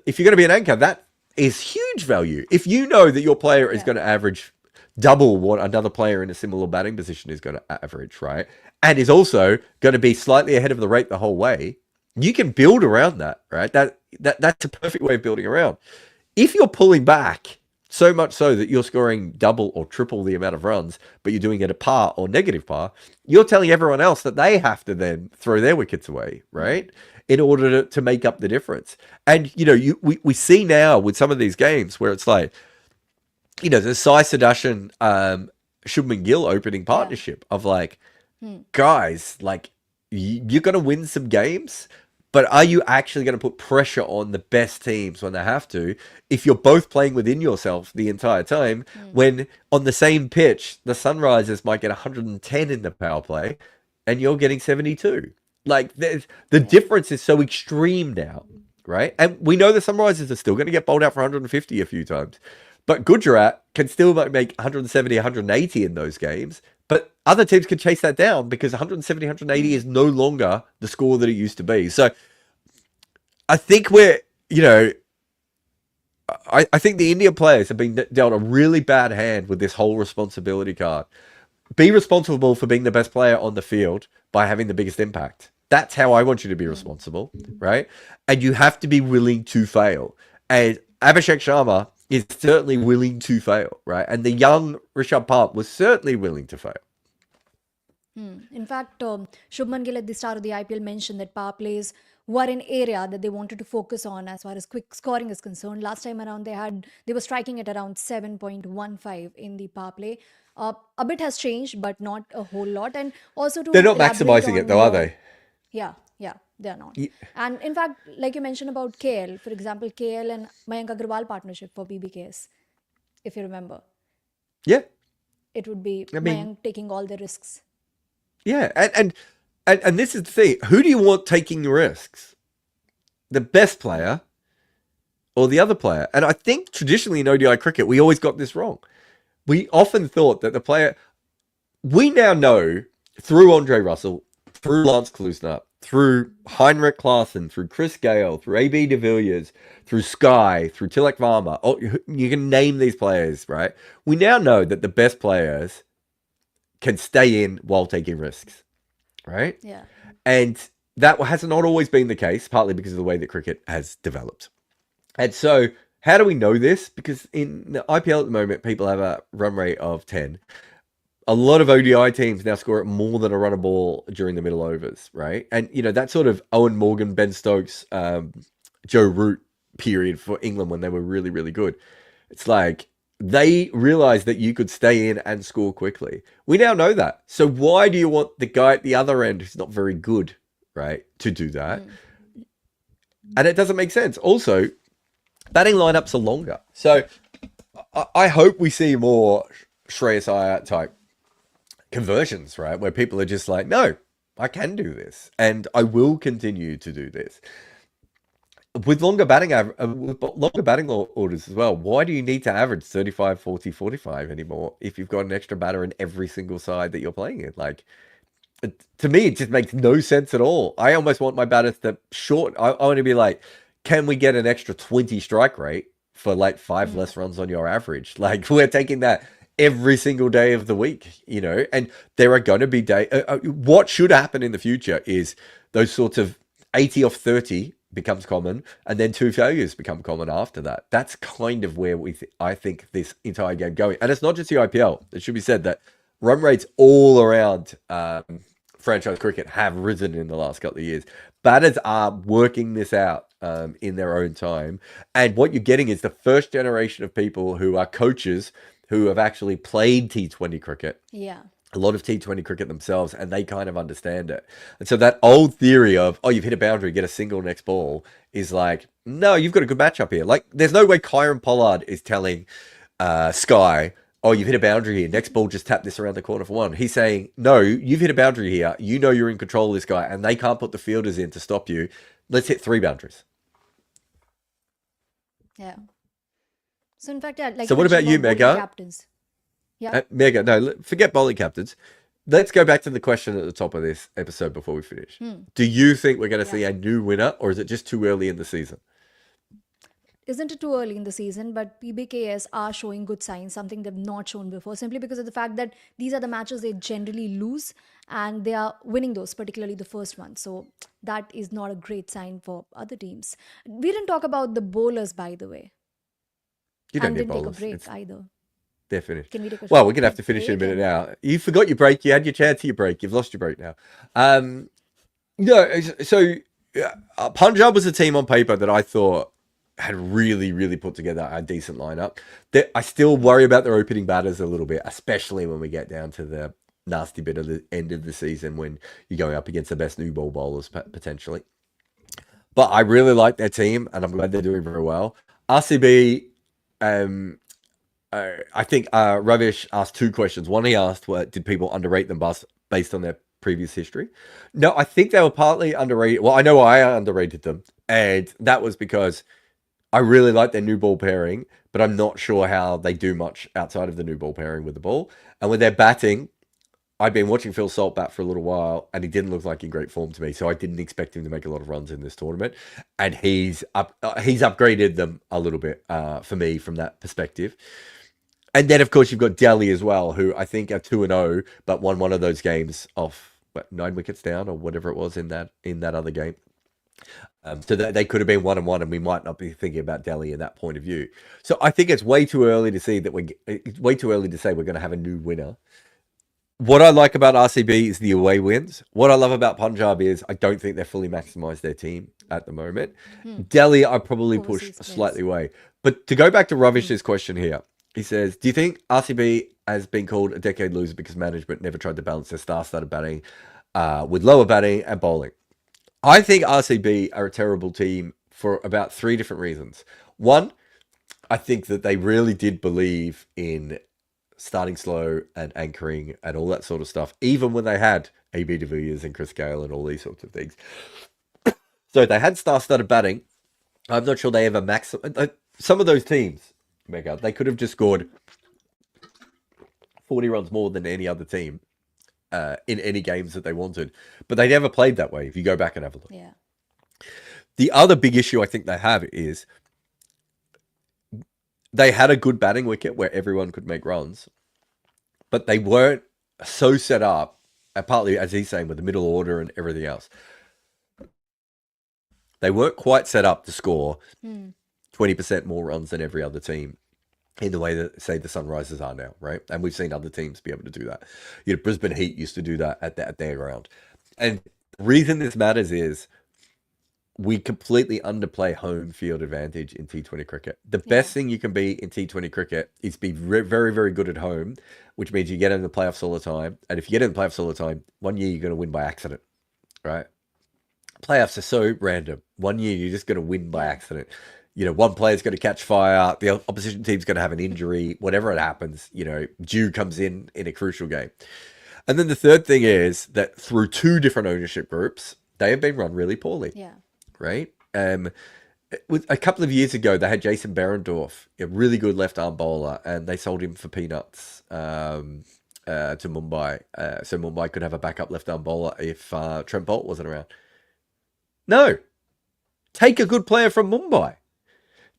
if you're going to be an anchor, that is huge value. If you know that your player is Yeah. going to average double what another player in a similar batting position is going to average, right? And is also going to be slightly ahead of the rate the whole way, you can build around that, right? That's a perfect way of building around. If you're pulling back so much so that you're scoring double or triple the amount of runs, but you're doing it at par or negative par, you're telling everyone else that they have to then throw their wickets away, right? In order to make up the difference. And, you know, we see now with some of these games where it's like, you know, the Sai Sadashan, Shubman Gill opening partnership of like, guys, like, you're going to win some games, but are you actually going to put pressure on the best teams when they have to if you're both playing within yourself the entire time when on the same pitch, the Sunrisers might get 110 in the power play and you're getting 72? Like, the difference is so extreme now, right? And we know the Sunrisers are still going to get bowled out for 150 a few times. But Gujarat can still make 170, 180 in those games. But other teams can chase that down because 170, 180 is no longer the score that it used to be. So I think I think the India players have been dealt a really bad hand with this whole responsibility card. Be responsible for being the best player on the field by having the biggest impact. That's how I want you to be responsible, right? And you have to be willing to fail. And Abhishek Sharma is certainly willing to fail, right? And the young Rishabh Pant was certainly willing to fail. In fact, Shubman Gill at the start of the IPL mentioned that power plays were an area that they wanted to focus on as far as quick scoring is concerned. Last time around, they were striking at around 7.15 in the power play. A bit has changed, but not a whole lot. And also They're to not elaborate maximizing it on though, are your they? yeah, they are not. Y- And in fact, like you mentioned about KL, for example, KL and Mayank Agarwal partnership for PBKS, if you remember, Yeah. it would be I mean, Mayank taking all the risks. yeah. And this is the thing. Who do you want taking the risks? The best player or the other player? And I think traditionally in ODI cricket, we always got this wrong. We often thought that the player, we now know through Andre Russell, through Lance Klusner, through Heinrich Klaassen, through Chris Gale, through AB de Villiers, through Sky, through Tilak Varma, oh, you can name these players, right? We now know that the best players can stay in while taking risks, right? Yeah. And that has not always been the case, partly because of the way that cricket has developed. And so, how do we know this? Because in the IPL at the moment, people have a run rate of 10. A lot of ODI teams now score at more than a run a ball during the middle overs, right? And, you know, that sort of Owen Morgan, Ben Stokes, Joe Root period for England when they were really, really good. It's like they realized that you could stay in and score quickly. We now know that. So why do you want the guy at the other end who's not very good, right, to do that? And it doesn't make sense. Also, batting lineups are longer. So I hope we see more Shreyas Iyer type conversions, right? Where people are just like, no, I can do this and I will continue to do this. With longer batting orders as well, why do you need to average 35, 40, 45 anymore if you've got an extra batter in every single side that you're playing in? Like, to me, it just makes no sense at all. I almost want my batters to short. I want to be like, can we get an extra 20 strike rate for like 5 Mm. less runs on your average? Like we're taking that every single day of the week, and there are going to be what should happen in the future is those sorts of 80 off 30 becomes common, and then 2 failures become common after that. That's kind of where I think this entire game going. And it's not just the IPL. It should be said that run rates all around franchise cricket have risen in the last couple of years. Batters are working this out in their own time. And what you're getting is the first generation of people who are coaches who have actually played T20 cricket. Yeah. A lot of T20 cricket themselves, and they kind of understand it. And so that old theory of, oh, you've hit a boundary, get a single next ball, is like, no, you've got a good matchup here. Like, there's no way Kyron Pollard is telling Sky, oh, you've hit a boundary here. Next ball, just tap this around the corner for one. He's saying, no, you've hit a boundary here. You know you're in control of this guy, and they can't put the fielders in to stop you. Let's hit 3 boundaries. Yeah. So in fact, yeah, like So what about you, bowling Megha? captains. Yeah. Megha, no, forget bowling captains. Let's go back to the question at the top of this episode before we finish. Do you think we're going to see a new winner, or is it just too early in the season? Isn't it too early in the season? But PBKS are showing good signs, something they've not shown before, simply because of the fact that these are the matches they generally lose and they are winning those, particularly the first one. So that is not a great sign for other teams. We didn't talk about the bowlers, by the way, You don't and need didn't take a bowlers. break either. They're finished. Can we take a Well, we're going to have to short finish in a break? minute And now. You forgot your break. You had your chance to your break. You've lost your break now. No, so Punjab was a team on paper that I thought had really, really put together a decent lineup. I still worry about their opening batters a little bit, especially when we get down to the nasty bit of the end of the season when you're going up against the best new ball bowlers potentially. But I really like their team, and I'm glad they're doing very well. RCB, I think Ravish asked 2 questions. One, he asked, did people underrate them based on their previous history? No, I think they were partly underrated. Well, I know I underrated them, and that was because I really like their new ball pairing, but I'm not sure how they do much outside of the new ball pairing with the ball. And with their batting, I've been watching Phil Salt bat for a little while, and he didn't look like in great form to me, so I didn't expect him to make a lot of runs in this tournament. And he's upgraded them a little bit for me from that perspective. And then, of course, you've got Delhi as well, who I think are 2-0, but won one of those games off 9 wickets down or whatever it was in that other game. So that they could have been 1-1, and we might not be thinking about Delhi in that point of view. So I think it's way too early to see it's way too early to say we're going to have a new winner. What I like about RCB is the away wins. What I love about Punjab is I don't think they're fully maximised their team at the moment. Delhi, I probably push overseas players. slightly away. But to go back to Ravish's question here, he says, do you think RCB has been called a decade loser because management never tried to balance their star-started batting with lower batting and bowling? I think RCB are a terrible team for about 3 different reasons. One, I think that they really did believe in starting slow and anchoring and all that sort of stuff, even when they had AB de Villiers and Chris Gale and all these sorts of things. So they had star-started batting. I'm not sure they ever some of those teams, Megha, they could have just scored 40 runs more than any other team in any games that they wanted. But they never played that way, if you go back and have a look. yeah. The other big issue I think they have is they had a good batting wicket where everyone could make runs, but they weren't so set up, and partly, as he's saying, with the middle order and everything else. They weren't quite set up to score 20% more runs than every other team in the way that, say, the Sunrisers are now, right? And we've seen other teams be able to do that. Brisbane Heat used to do that at their ground. And the reason this matters is we completely underplay home field advantage in T20 cricket. The best thing you can be in T20 cricket is be very, very good at home, which means you get in the playoffs all the time. And if you get in the playoffs all the time, one year you're going to win by accident, right? Playoffs are so random. One year you're just going to win by accident. One player's going to catch fire. The opposition team's going to have an injury. Whatever it happens, Dew comes in a crucial game. And then the third thing is that through 2 different ownership groups, they have been run really poorly. Yeah. Right? A couple of years ago, they had Jason Behrendorff, a really good left-arm bowler, and they sold him for peanuts. to Mumbai, so Mumbai could have a backup left-arm bowler if Trent Bolt wasn't around. No. Take a good player from Mumbai.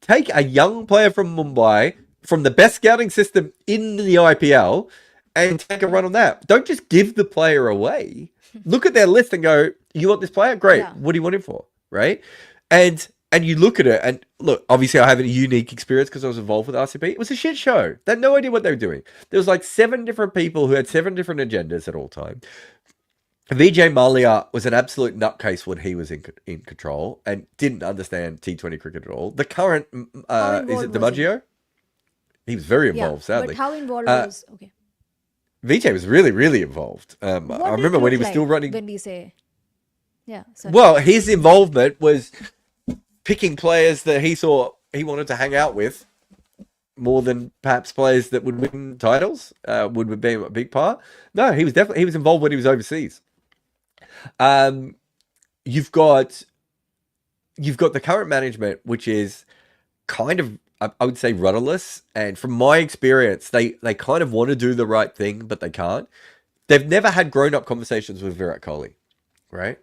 Take a young player from Mumbai, from the best scouting system in the IPL, and take a run on that. Don't just give the player away. Look at their list and go, you want this player? Great. Yeah. What do you want him for? Right? And you look at it, and look, obviously I have a unique experience because I was involved with RCB. It was a shit show. They had no idea what they were doing. There was like 7 different people who had 7 different agendas at all time. Vijay Mallya was an absolute nutcase when he was in control and didn't understand T20 cricket at all. The current, is it DiMaggio? He was very involved, sadly. But how involved was... Okay. Vijay was really, really involved. I remember when he was still running... When we say... Yeah, sorry. Well, his involvement was picking players that he thought he wanted to hang out with more than perhaps players that would win titles, would be a big part. No, he was involved when he was overseas. You've got the current management, which is kind of, I would say, rudderless. And from my experience, they kind of want to do the right thing, but they can't. They've never had grown-up conversations with Virat Kohli, right?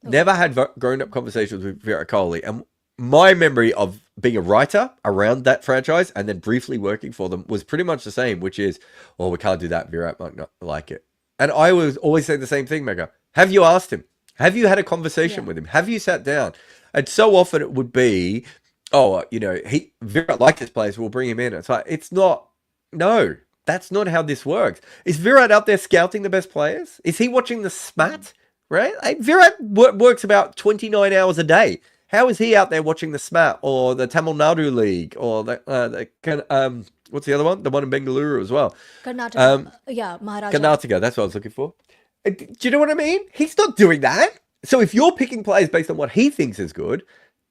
Okay. Never had grown-up conversations with Virat Kohli. And my memory of being a writer around that franchise and then briefly working for them was pretty much the same, which is, oh, we can't do that. Virat might not like it. And I was always saying the same thing, Megha. Have you asked him? Have you had a conversation with him? Have you sat down? And so often it would be, oh, Virat liked this player, so we'll bring him in. It's like, it's not, no, that's not how this works. Is Virat out there scouting the best players? Is he watching the SMAT? Right? Virat works about 29 hours a day. How is he out there watching the SMAT or the Tamil Nadu League or what's the other one? The one in Bengaluru as well. Karnataka. Maharaja. Karnataka, that's what I was looking for. Do you know what I mean? He's not doing that. So if you're picking players based on what he thinks is good,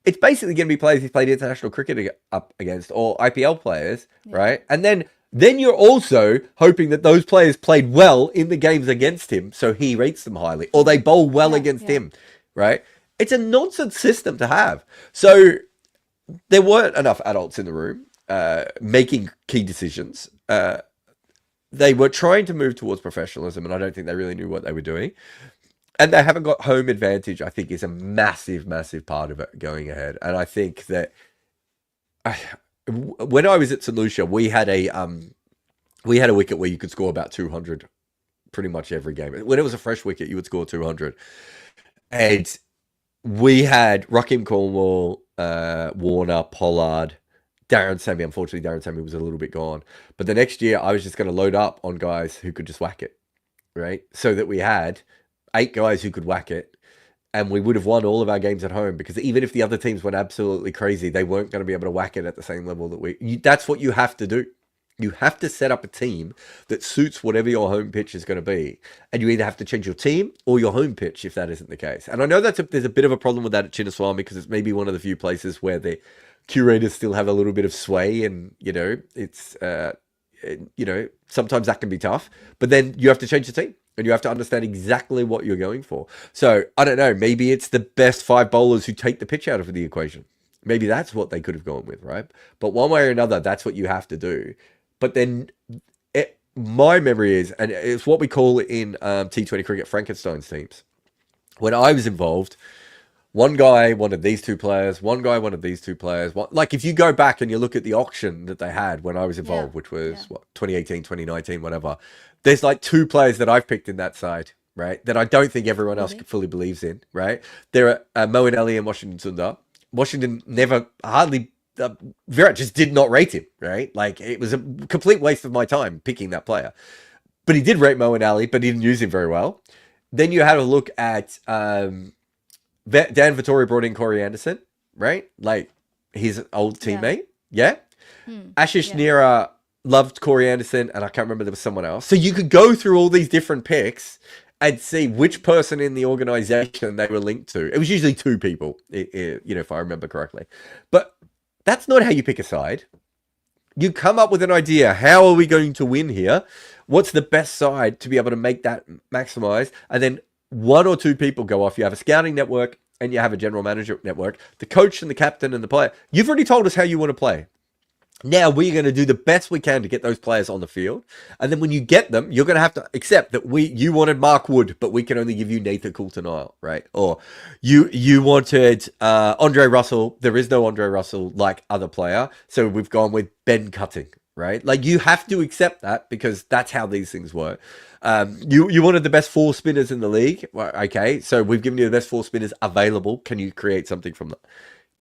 it's basically going to be players he's played international cricket up against or IPL players, right? And then you're also hoping that those players played well in the games against him, so he rates them highly, or they bowl well against him, right? It's a nonsense system to have. So there weren't enough adults in the room making key decisions. They were trying to move towards professionalism, and I don't think they really knew what they were doing. And they haven't got home advantage, I think, is a massive, massive part of it going ahead. And I think that when I was at St. Lucia, we had a wicket where you could score about 200 pretty much every game. When it was a fresh wicket, you would score 200. And we had Raheem Cornwall, Warner, Pollard, Darren Sammy. Unfortunately, Darren Sammy was a little bit gone. But the next year, I was just going to load up on guys who could just whack it, right? So that we had 8 guys who could whack it, and we would have won all of our games at home, because even if the other teams went absolutely crazy, they weren't going to be able to whack it at the same level that that's what you have to do. You have to set up a team that suits whatever your home pitch is going to be. And you either have to change your team or your home pitch if that isn't the case. And I know there's a bit of a problem with that at Chinnaswamy, because it's maybe one of the few places where the curators still have a little bit of sway, and, it's, sometimes that can be tough. But then you have to change the team, and you have to understand exactly what you're going for. So, I don't know, maybe it's the best 5 bowlers who take the pitch out of the equation. Maybe that's what they could have gone with, right? But one way or another, that's what you have to do. But then my memory is, and it's what we call in T20 cricket, Frankenstein's teams. When I was involved, one guy wanted these 2 players, one guy wanted these 2 players. Like, if you go back and you look at the auction that they had when I was involved, which was 2018, 2019, whatever, there's like 2 players that I've picked in that side, right? That I don't think everyone else fully believes in, right? There are Moeen Ali and Washington Sundar. Washington Virat just did not rate him, right? Like, it was a complete waste of my time picking that player. But he did rate Moeen Ali, but he didn't use him very well. Then you had a look at Dan Vettori brought in Corey Anderson, right? Like, his old teammate. Yeah. Ashish Nira loved Corey Anderson, and I can't remember, there was someone else. So you could go through all these different picks and see which person in the organization they were linked to. It was usually 2 people, if I remember correctly. But that's not how you pick a side. You come up with an idea. How are we going to win here? What's the best side to be able to make that maximize? And then 1 or 2 people go off. You have a scouting network and you have a general manager network. The coach and the captain and the player. You've already told us how you want to play. Now we're going to do the best we can to get those players on the field. And then when you get them, you're going to have to accept that you wanted Mark Wood, but we can only give you Nathan Coulter-Nile, right? Or you wanted Andre Russell. There is no Andre Russell like other player. So we've gone with Ben Cutting, right? Like you have to accept that because that's how these things work. You wanted the best 4 spinners in the league. Well, okay, so we've given you the best 4 spinners available. Can you create something from that?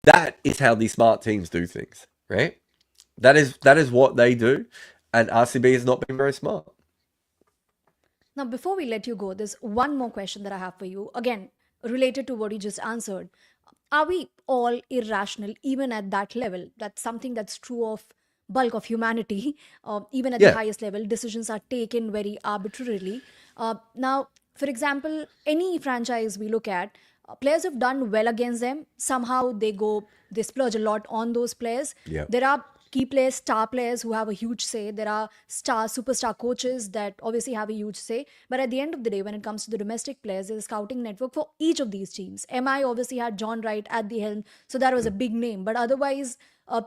That is how these smart teams do things, right? That is what they do, and RCB has not been very smart. Now, before we let you go, there's one more question that I have for you. Again, related to what you just answered. Are we all irrational, even at that level? That's something that's true of bulk of humanity. Even at the Yeah, highest level, decisions are taken very arbitrarily. Now, for example, any franchise we look at, players have done well against them. Somehow they splurge a lot on those players. yeah, There are key players, star players who have a huge say. There are superstar coaches that obviously have a huge say. But at the end of the day, when it comes to the domestic players, there's a scouting network for each of these teams. MI obviously had John Wright at the helm, so that was a big name. But otherwise,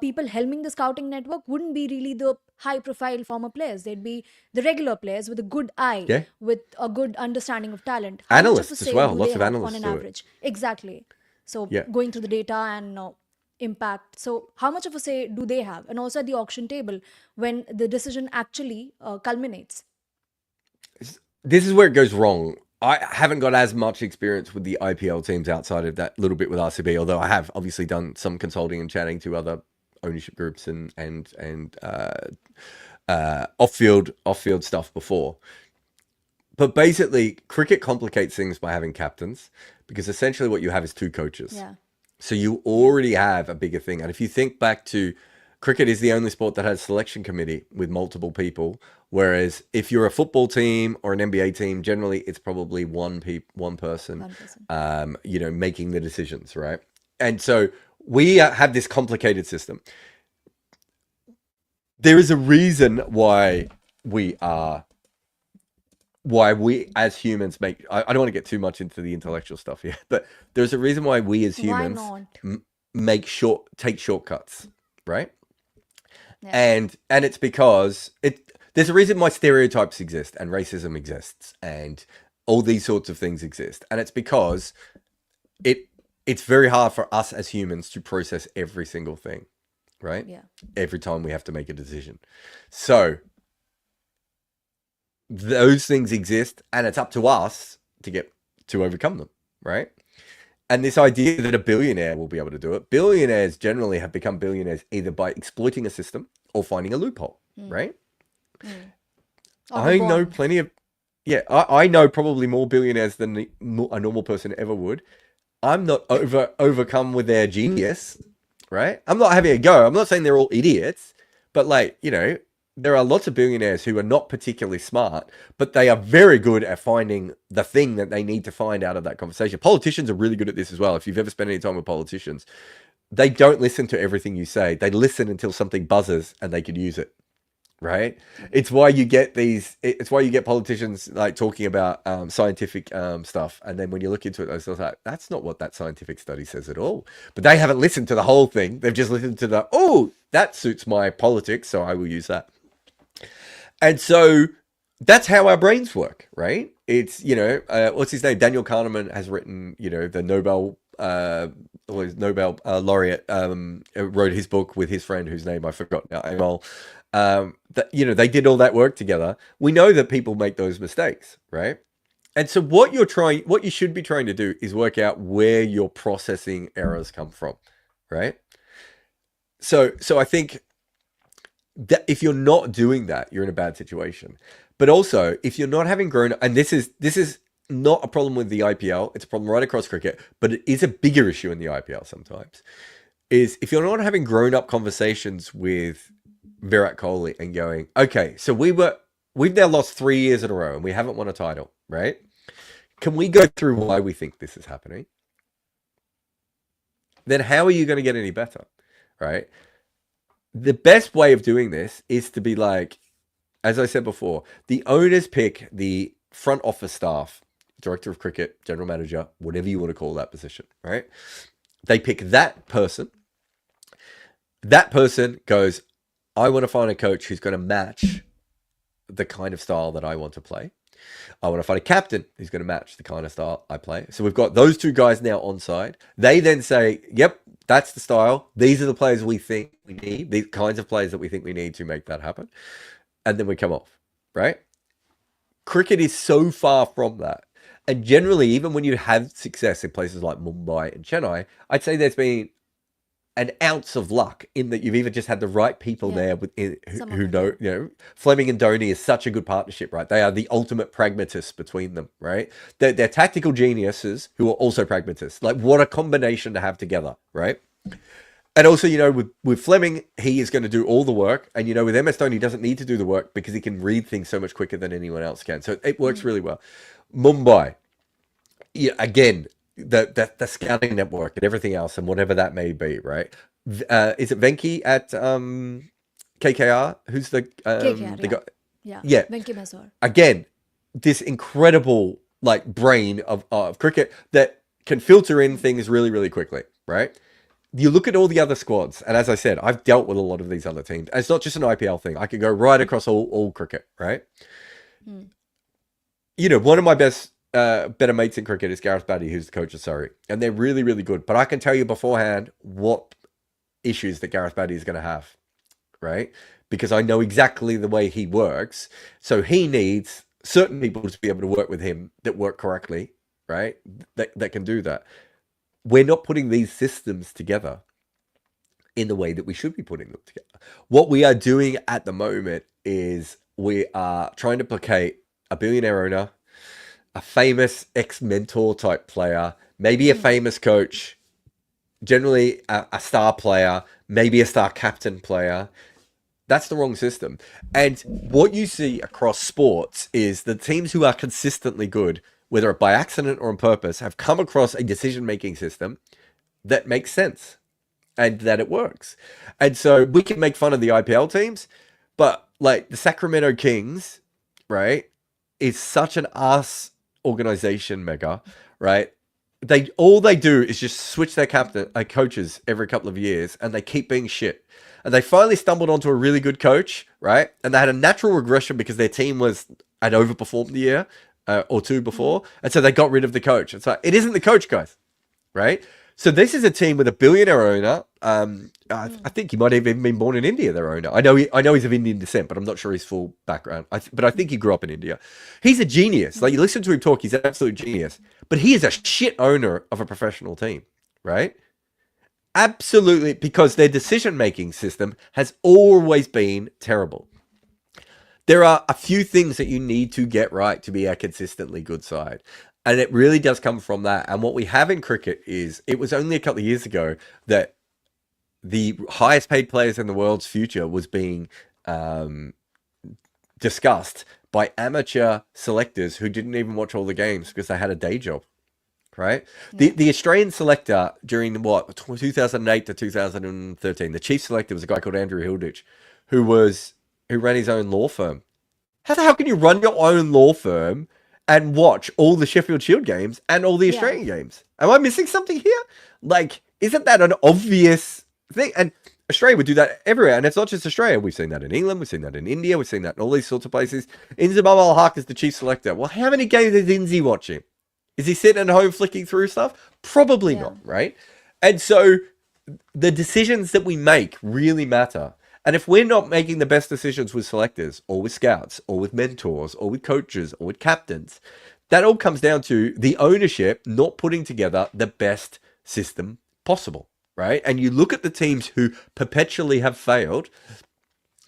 people helming the scouting network wouldn't be really the high profile former players. They'd be the regular players with a good eye, yeah. with a good understanding of talent. How much of a Analysts as say well. do they Lots of have on analysts an do it. average? Exactly. So Yeah. going through the data and impact. So how much of a say do they have? And also at the auction table when the decision actually culminates. This is where it goes wrong. I haven't got as much experience with the IPL teams outside of that little bit with RCB, although I have obviously done some consulting and chatting to other ownership groups and off field stuff before. But basically, cricket complicates things by having captains because essentially what you have is 2 coaches. Yeah. So you already have a bigger thing. And if you think back to cricket is the only sport that has a selection committee with multiple people. Whereas if you're a football team or an NBA team, generally it's probably one person, 1%. making the decisions, right? And so we have this complicated system. There is a reason why we as humans make, I don't want to get too much into the intellectual stuff here, but there's a reason why we as Why humans not? take shortcuts, right? Yeah. And it's because there's a reason why stereotypes exist and racism exists and all these sorts of things exist. And it's because it's very hard for us as humans to process every single thing, right? Yeah. Every time we have to make a decision. So those things exist and it's up to us to overcome them, right? And this idea that a billionaire will be able to do it, billionaires generally have become billionaires either by exploiting a system or finding a loophole, right? Or I know born. plenty of, yeah, I know probably more billionaires than a normal person ever would. I'm not overcome with their genius, right? I'm not having a go. I'm not saying they're all idiots, but there are lots of billionaires who are not particularly smart, but they are very good at finding the thing that they need to find out of that conversation. Politicians are really good at this as well. If you've ever spent any time with politicians, they don't listen to everything you say. They listen until something buzzes and they can use it. Right? It's why you get politicians like talking about scientific stuff, and then when you look into it, they're like, that's not what that scientific study says at all. But they haven't listened to the whole thing. They've just listened to that suits my politics, so I will use that. And so that's how our brains work, right? It's what's his name? Daniel Kahneman has written the Nobel laureate wrote his book with his friend whose name I forgot now, Amal. They did all that work together. We know that people make those mistakes, right? And so what you should be trying to do is work out where your processing errors come from, right? So I think that if you're not doing that, you're in a bad situation. But also, if you're not having grown up, and this is not a problem with the IPL, it's a problem right across cricket, but it is a bigger issue in the IPL sometimes, is if you're not having grown up conversations with Virat Kohli and going, okay, so we've now lost 3 years in a row and we haven't won a title, right? Can we go through why we think this is happening? Then how are you going to get any better, right? The best way of doing this is to be like, as I said before, the owners pick the front office staff, director of cricket, general manager, whatever you want to call that position, right? They pick that person. That person goes, I want to find a coach who's going to match the kind of style that I want to play. I want to find a captain who's going to match the kind of style I play. So we've got those two guys now on side. They then say, yep, that's the style. These are the players we think we need. These kinds of players that we think we need to make that happen. And then we come off, right? Cricket is so far from that. And generally, even when you have success in places like Mumbai and Chennai, I'd say there's been an ounce of luck in that you've even just had the right people there who know, Fleming and Dhoni is such a good partnership, right? They are the ultimate pragmatists between them, right? They're tactical geniuses who are also pragmatists. Like, what a combination to have together, right? And also, with Fleming, he is going to do all the work. And, with MS Dhoni, he doesn't need to do the work because he can read things so much quicker than anyone else can. So it works really well. Mumbai, again, the scouting network and everything else and whatever that may be, right? Is it Venki at KKR? Who's the KKR, the guy? Yeah. Venki Mesor. Again, this incredible brain of cricket that can filter in things really, really quickly, right? You look at all the other squads, and as I said, I've dealt with a lot of these other teams. And it's not just an IPL thing. I could go right across all cricket, right? One of my better mates in cricket is Gareth Batty, who's the coach of Surrey. And they're really, really good. But I can tell you beforehand what issues that Gareth Batty is going to have, right? Because I know exactly the way he works. So he needs certain people to be able to work with him that work correctly, right? That can do that. We're not putting these systems together in the way that we should be putting them together. What we are doing at the moment is we are trying to placate a billionaire owner, a famous ex-mentor type player, maybe a famous coach, generally a star player, maybe a star captain player. That's the wrong system. And what you see across sports is the teams who are consistently good, whether by accident or on purpose, have come across a decision-making system that makes sense and that it works. And so we can make fun of the IPL teams, but the Sacramento Kings, right, is such an ass organization, Megha, right? All they do is just switch their coaches every couple of years, and they keep being shit. And they finally stumbled onto a really good coach, right? And they had a natural regression because their team had overperformed the year or two before, and so they got rid of the coach. It's like, it isn't the coach, guys, right? So this is a team with a billionaire owner. I think he might have even been born in India, their owner. I know he's of Indian descent, but I'm not sure his full background. But I think he grew up in India. He's a genius. You listen to him talk, he's an absolute genius. But he is a shit owner of a professional team, right? Absolutely, because their decision-making system has always been terrible. There are a few things that you need to get right to be a consistently good side. And it really does come from that. And what we have in cricket is, it was only a couple of years ago that the highest paid players in the world's future was being discussed by amateur selectors who didn't even watch all the games because they had a day job, right? The Australian selector during 2008 to 2013, the chief selector was a guy called Andrew Hilditch, who ran his own law firm. How the hell can you run your own law firm and watch all the Sheffield Shield games and all the Australian games? Am I missing something here? Isn't that an obvious thing? And Australia would do that everywhere. And it's not just Australia. We've seen that in England. We've seen that in India. We've seen that in all these sorts of places. Inzamam al-Haq is the chief selector. Well, how many games is Inzi watching? Is he sitting at home flicking through stuff? Probably not, right? And so the decisions that we make really matter. And if we're not making the best decisions with selectors or with scouts or with mentors or with coaches or with captains, that all comes down to the ownership not putting together the best system possible, right? And you look at the teams who perpetually have failed,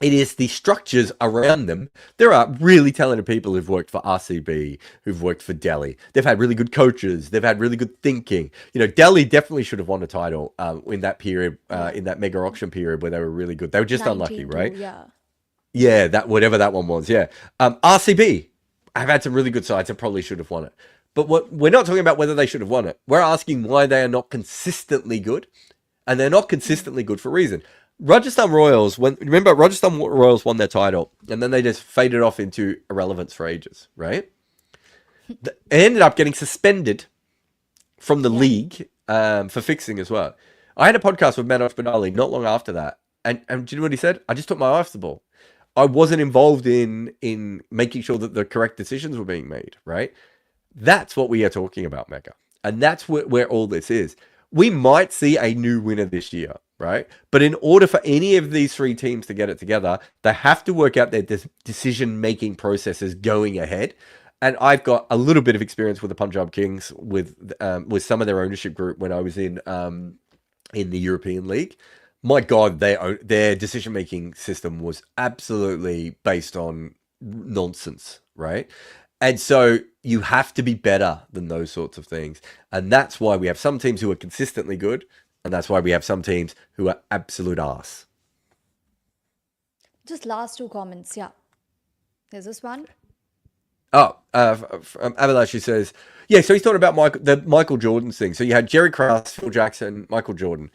it is the structures around them. There are really talented people who've worked for RCB, who've worked for Delhi. They've had really good coaches. They've had really good thinking. Delhi definitely should have won a title in that period, in that mega auction period where they were really good. They were just unlucky, right? Yeah, whatever that one was. Yeah, RCB have had some really good sides and probably should have won it. But we're not talking about whether they should have won it. We're asking why they are not consistently good, and they're not consistently good for a reason. Rajasthan Royals, Rajasthan Royals won their title, and then they just faded off into irrelevance for ages, right? They ended up getting suspended from the league for fixing as well. I had a podcast with Manoj Benali not long after that, And do you know what he said? I just took my eye off the ball. I wasn't involved in making sure that the correct decisions were being made, right? That's what we are talking about, Megha. And that's where all this is. We might see a new winner this year, right? But in order for any of these three teams to get it together, they have to work out their decision-making processes going ahead. And I've got a little bit of experience with the Punjab Kings with some of their ownership group when I was in the European League. My God, their decision-making system was absolutely based on nonsense, right? And so you have to be better than those sorts of things. And that's why we have some teams who are consistently good. And that's why we have some teams who are absolute arse. Just last two comments. Yeah. There's this one. Oh, Abhilash, who says, yeah, so he's talking about the Michael Jordan thing. So you had Jerry Krause, Phil Jackson, Michael Jordan.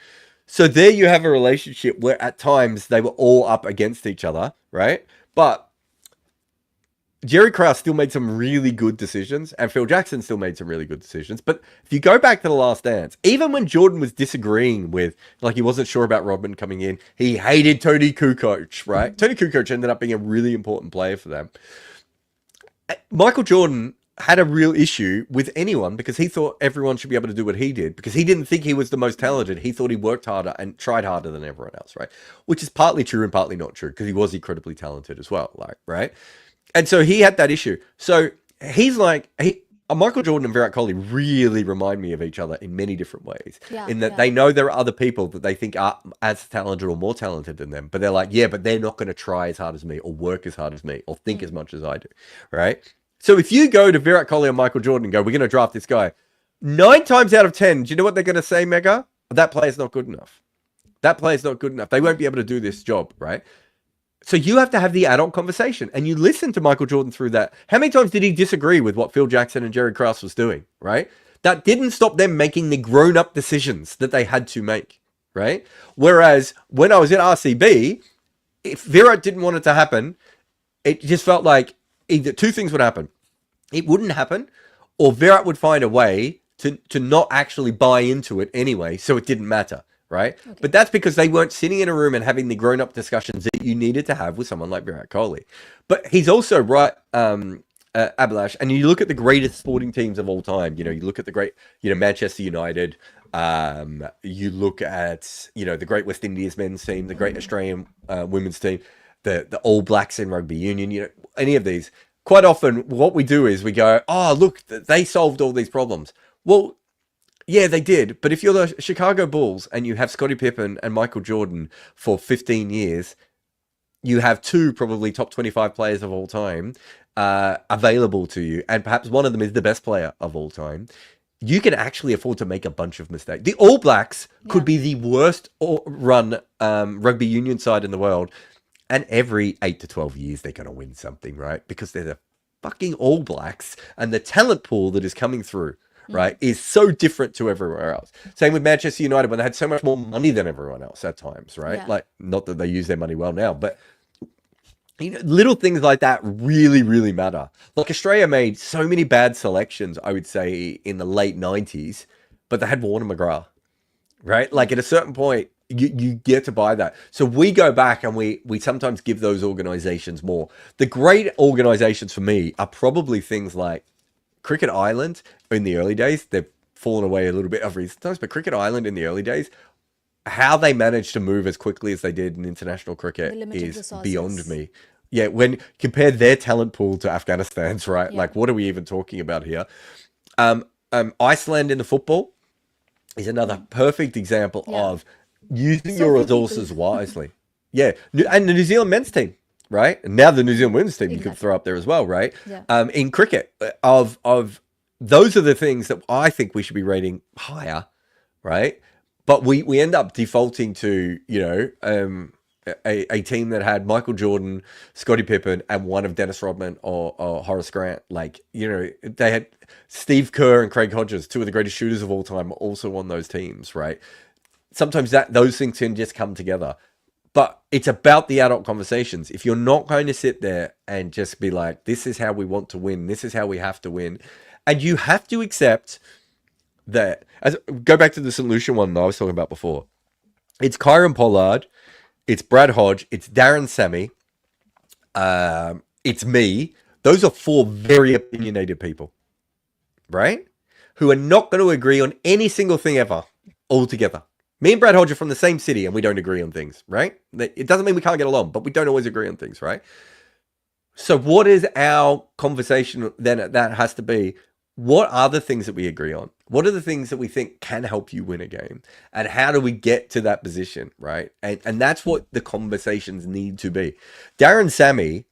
So there you have a relationship where at times they were all up against each other, right? But Jerry Krause still made some really good decisions, and Phil Jackson still made some really good decisions. But if you go back to The Last Dance, even when Jordan was disagreeing with, like, he wasn't sure about Rodman coming in, he hated Tony Kukoc, right? Tony Kukoc ended up being a really important player for them. Michael Jordan had a real issue with anyone because he thought everyone should be able to do what he did because he didn't think he was the most talented. He thought he worked harder and tried harder than everyone else, right? Which is partly true and partly not true because he was incredibly talented as well, like, right? And so he had that issue. So he's like, Michael Jordan and Virat Kohli really remind me of each other in many different ways. Yeah, in that yeah. they know there are other people that they think are as talented or more talented than them, but they're like, yeah, but they're not going to try as hard as me or work as hard as me or think as much as I do, right? So if you go to Virat Kohli or Michael Jordan and go, we're going to draft this guy, 9 times out of 10, do you know what they're going to say, Megha? That player's not good enough. That player's not good enough. They won't be able to do this job, right? So you have to have the adult conversation and you listen to Michael Jordan through that. How many times did he disagree with what Phil Jackson and Jerry Krause was doing, right? That didn't stop them making the grown-up decisions that they had to make, right? Whereas when I was at RCB, if Virat didn't want it to happen, it just felt like either two things would happen. It wouldn't happen, or Virat would find a way to not actually buy into it anyway, so it didn't matter. Right? Okay. But that's because they weren't sitting in a room and having the grown-up discussions that you needed to have with someone like Virat Kohli. But he's also right, Abhilash, and you look at the greatest sporting teams of all time. You know, you look at the great, Manchester United. You look at, the great West Indies men's team, the great Australian women's team, the All Blacks in rugby union, any of these. Quite often what we do is we go, oh, look, they solved all these problems. Well, yeah, they did. But if you're the Chicago Bulls and you have Scottie Pippen and Michael Jordan for 15 years, you have two probably top 25 players of all time available to you. And perhaps one of them is the best player of all time. You can actually afford to make a bunch of mistakes. The All Blacks could be the worst run rugby union side in the world. And every 8 to 12 years, they're going to win something, right? Because they're the fucking All Blacks and the talent pool that is coming through, right, is so different to everywhere else. Same with Manchester United when they had so much more money than everyone else at times, right? Yeah. Like, not that they use their money well now, but little things like that really, really matter. Like Australia made so many bad selections, I would say, in the late 90s, but they had Warner McGrath, right? Like at a certain point, you get to buy that. So we go back and we sometimes give those organizations more. The great organizations for me are probably things like Cricket Island in the early days. They've fallen away a little bit of recent times, but Cricket Island in the early days, how they managed to move as quickly as they did in international cricket is resources. Beyond me. Yeah, when compared their talent pool to Afghanistan's, right? Yeah. Like, what are we even talking about here? Iceland in the football is another perfect example of using your resources wisely. Yeah, and the New Zealand men's team. Right? And now the New Zealand women's team you could throw up there as well, right? Yeah. In cricket, of those are the things that I think we should be rating higher, right? But we end up defaulting to, a team that had Michael Jordan, Scottie Pippen, and one of Dennis Rodman or Horace Grant. Like, they had Steve Kerr and Craig Hodges, two of the greatest shooters of all time, also on those teams, right? Sometimes those things can just come together. But it's about the adult conversations. If you're not going to sit there and just be like, this is how we want to win, this is how we have to win, and you have to accept that, go back to the St. Lucia one that I was talking about before. It's Kyron Pollard it's Brad Hodge, it's Darren Sammy, it's me. Those are four very opinionated people, right? Who are not going to agree on any single thing ever altogether. Me and Brad Hodge are from the same city and we don't agree on things, right? It doesn't mean we can't get along, but we don't always agree on things, right? So what is our conversation then? That has to be, what are the things that we agree on? What are the things that we think can help you win a game? And how do we get to that position, right? And that's what the conversations need to be. Darren Sammy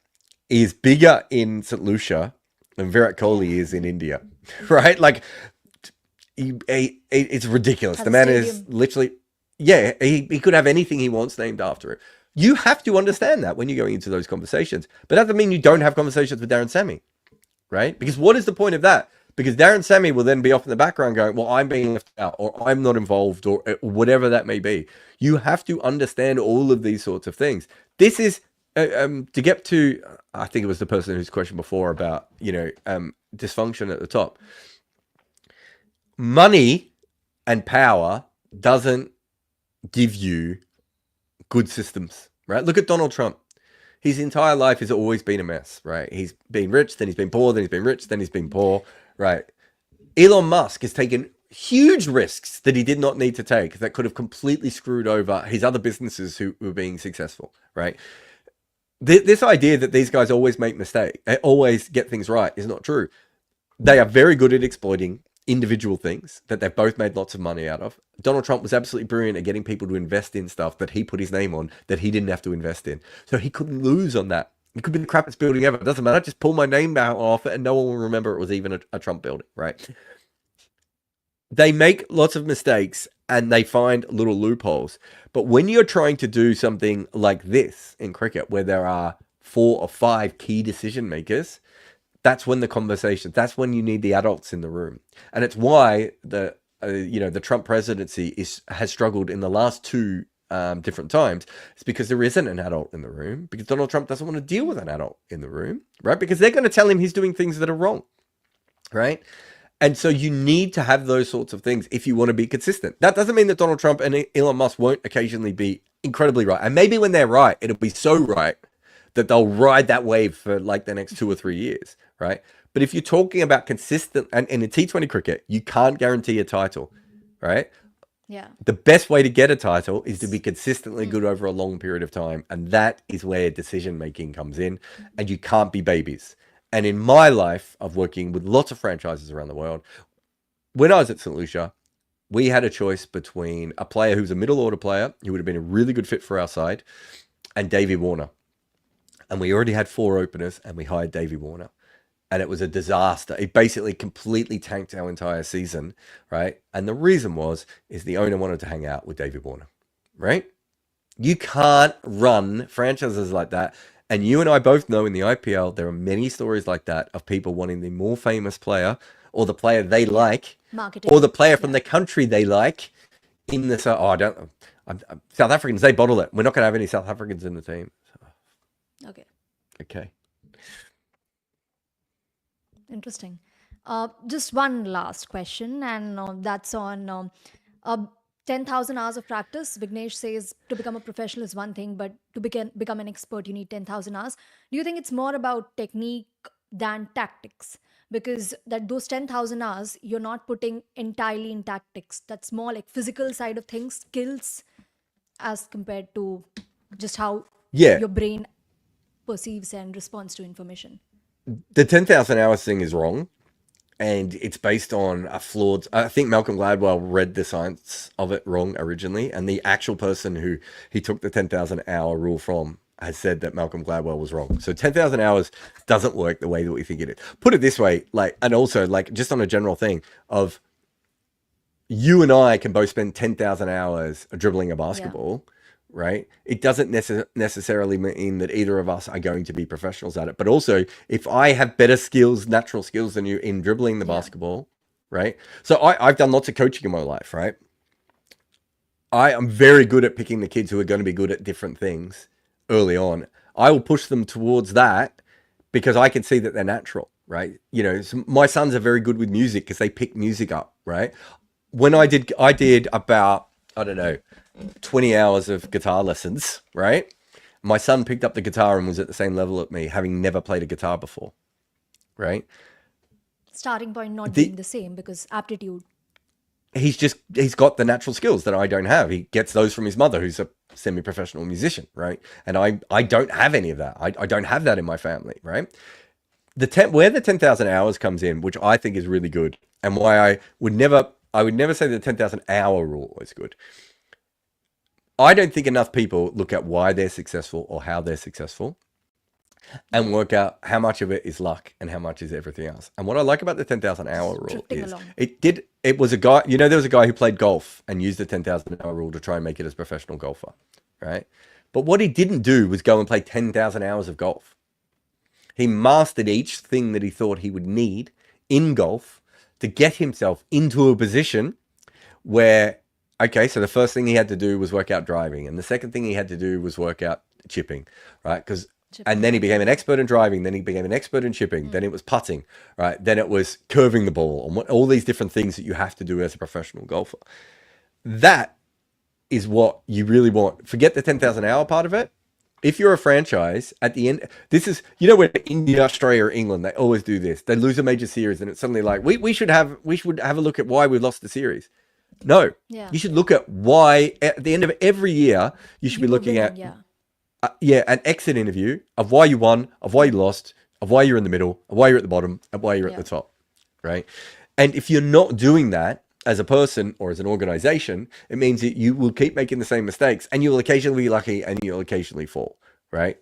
is bigger in St. Lucia than Virat Kohli is in India, right? Like, it's ridiculous. The man is literally, he could have anything he wants named after him. You have to understand that when you're going into those conversations. But that doesn't mean you don't have conversations with Darren Sammy, right? Because what is the point of that? Because Darren Sammy will then be off in the background going, well, I'm being left out, or I'm not involved, or whatever that may be. You have to understand all of these sorts of things. This is, to get to, I think it was the person whose question before about, dysfunction at the top. Money and power doesn't give you good systems, right? Look at Donald Trump. His entire life has always been a mess, right? He's been rich, then he's been poor, then he's been rich, then he's been poor, right? Elon Musk has taken huge risks that he did not need to take that could have completely screwed over his other businesses who were being successful, right? This idea that these guys always make mistakes, always get things right, is not true. They are very good at exploiting individual things that they've both made lots of money out of. Donald Trump was absolutely brilliant at getting people to invest in stuff that he put his name on that he didn't have to invest in. So he couldn't lose on that. It could be the crappiest building ever. It doesn't matter. Just pull my name out off it and no one will remember it was even a Trump building, right? They make lots of mistakes and they find little loopholes. But when you're trying to do something like this in cricket, where there are 4 or 5 key decision makers, that's when that's when you need the adults in the room. And it's why the Trump presidency has struggled in the last 2 different times. It's because there isn't an adult in the room, because Donald Trump doesn't want to deal with an adult in the room, right? Because they're going to tell him he's doing things that are wrong, right? And so you need to have those sorts of things if you want to be consistent. That doesn't mean that Donald Trump and Elon Musk won't occasionally be incredibly right. And maybe when they're right, it'll be so right that they'll ride that wave for like the next 2 or 3 years, right? But if you're talking about consistent, and in a T20 cricket, you can't guarantee a title, right? Yeah. The best way to get a title is to be consistently good over a long period of time. And that is where decision-making comes in. And you can't be babies. And in my life of working with lots of franchises around the world, when I was at St. Lucia, we had a choice between a player who's a middle order player, who would have been a really good fit for our side, and Davey Warner. And we already had 4 openers and we hired Davey Warner. And it was a disaster. It basically completely tanked our entire season, right? And the reason is the owner wanted to hang out with Davey Warner, right? You can't run franchises like that. And you and I both know in the IPL, there are many stories like that of people wanting the more famous player or the player they like, marketing, or the player from the country they like in the, South Africans, they bottle it. We're not going to have any South Africans in the team. Okay. Interesting. Just one last question, and that's on 10,000 hours of practice. Vignesh says to become a professional is one thing, but to become an expert, you need 10,000 hours. Do you think it's more about technique than tactics? Because those 10,000 hours, you're not putting entirely in tactics. That's more like physical side of things, skills, as compared to just how your brain perceives and responds to information. The 10,000 hours thing is wrong. And it's based on a flawed, I think Malcolm Gladwell read the science of it wrong originally. And the actual person who he took the 10,000 hour rule from has said that Malcolm Gladwell was wrong. So 10,000 hours doesn't work the way that we think it is. Put it this way, and also just on a general thing of, you and I can both spend 10,000 hours dribbling a basketball, right? It doesn't necessarily mean that either of us are going to be professionals at it. But also, if I have better skills, natural skills than you in dribbling the basketball, right? So I've done lots of coaching in my life, right? I am very good at picking the kids who are going to be good at different things early on. I will push them towards that because I can see that they're natural, right? So my sons are very good with music because they pick music up, right? When I did about, I don't know, 20 hours of guitar lessons, right? My son picked up the guitar and was at the same level at me, having never played a guitar before, right? Starting point not The being the same because aptitude. he's got the natural skills that I don't have. He gets those from his mother, who's a semi-professional musician, right? And I don't have any of that. I don't have that in my family, right? Where the 10,000 hours comes in, which I think is really good, and why I would never say the 10,000 hour rule is good. I don't think enough people look at why they're successful or how they're successful and work out how much of it is luck and how much is everything else. And what I like about the 10,000 hour rule Drifting is along. it was a guy, there was a guy who played golf and used the 10,000 hour rule to try and make it as a professional golfer, right? But what he didn't do was go and play 10,000 hours of golf. He mastered each thing that he thought he would need in golf to get himself into a position where, okay, so the first thing he had to do was work out driving, and the second thing he had to do was work out chipping, right? And then he became an expert in driving, then he became an expert in chipping, then it was putting, right? Then it was curving the ball, and all these different things that you have to do as a professional golfer. That is what you really want. Forget the 10,000 hour part of it. If you're a franchise, at the end, this is, when India, Australia, or England, they always do this. They lose a major series, and it's suddenly like, we should have a look at why we lost the series. No, Yeah. you should look at why at the end of every year, you should be looking at, an exit interview of why you won, of why you lost, of why you're in the middle, of why you're at the bottom, of why you're at the top, right? And if you're not doing that as a person or as an organization, it means that you will keep making the same mistakes, and you will occasionally be lucky and you'll occasionally fall, right?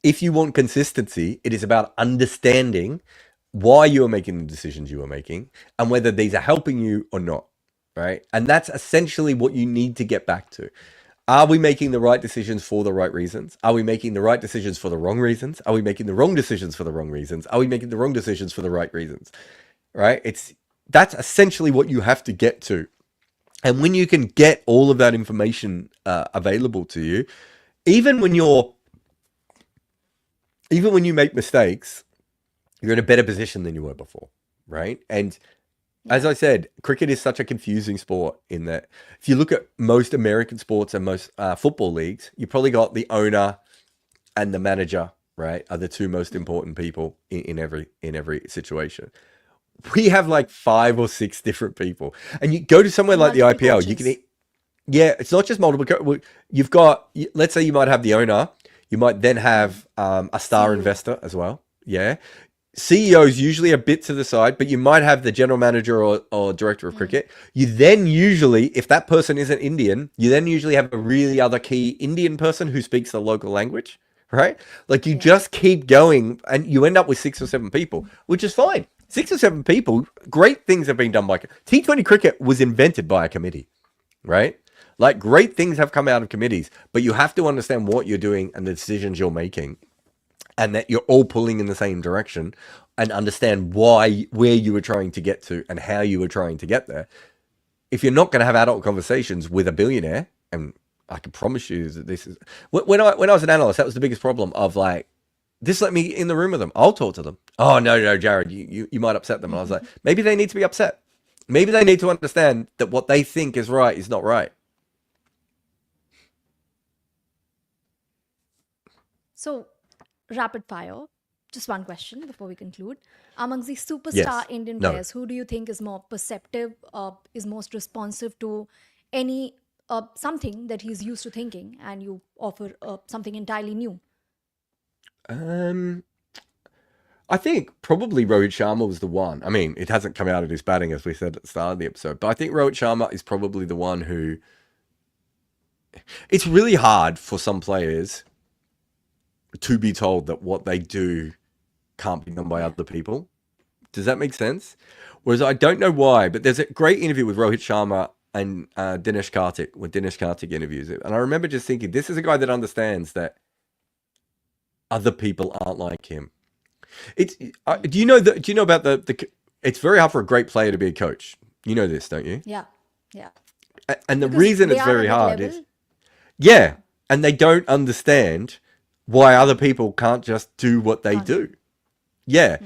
If you want consistency, it is about understanding why you are making the decisions you are making and whether these are helping you or not, right? And that's essentially what you need to get back to. Are we making the right decisions for the right reasons? Are we making the right decisions for the wrong reasons? Are we making the wrong decisions for the wrong reasons? Are we making the wrong decisions for the right reasons? Right? That's essentially what you have to get to. And when you can get all of that information available to you, even when you make mistakes, you're in a better position than you were before, right? And as I said, cricket is such a confusing sport in that if you look at most American sports and most football leagues, you probably got the owner and the manager, right, are the two most important people in every situation. We have like 5 or 6 different people, and you go to somewhere like the Multiple IPL, coaches. you can, it's not just multiple. You've got, let's say you might have the owner, you might then have a star CEO. investor as well. Yeah. CEOs usually a bit to the side, but you might have the general manager or director of cricket. You then usually, if that person isn't Indian, you then usually have a really other key Indian person who speaks the local language, right? Like you just keep going and you end up with 6 or 7 people, which is fine. 6 or 7 people, great things have been done by T20 cricket was invented by a committee, right? Like great things have come out of committees, but you have to understand what you're doing and the decisions you're making, and that you're all pulling in the same direction, and understand where you were trying to get to and how you were trying to get there. If you're not going to have adult conversations with a billionaire, and I can promise you that this is when I was an analyst, that was the biggest problem of like, just let me in the room with them. I'll talk to them. Oh no, Jarrod, you might upset them. And I was like, maybe they need to be upset. Maybe they need to understand that what they think is right is not right. So, rapid fire. Just one question before we conclude. Amongst the superstar Yes. Indian No. players, who do you think is more perceptive, is most responsive to any something that he's used to thinking, and you offer something entirely new? I think probably Rohit Sharma was the one. I mean, it hasn't come out of his batting as we said at the start of the episode, but I think Rohit Sharma is probably the one who. It's really hard for some players to be told that what they do can't be done by other people. Does that make sense? Whereas I don't know why, but there's a great interview with Rohit Sharma and Dinesh Karthik, when Dinesh Karthik interviews it. And I remember just thinking, this is a guy that understands that other people aren't like him. Do you know about the it's very hard for a great player to be a coach. You know this, don't you? Yeah, yeah. And the Because reason they it's are very at that hard level. is, yeah, and they don't understand why other people can't just do what they do. Yeah.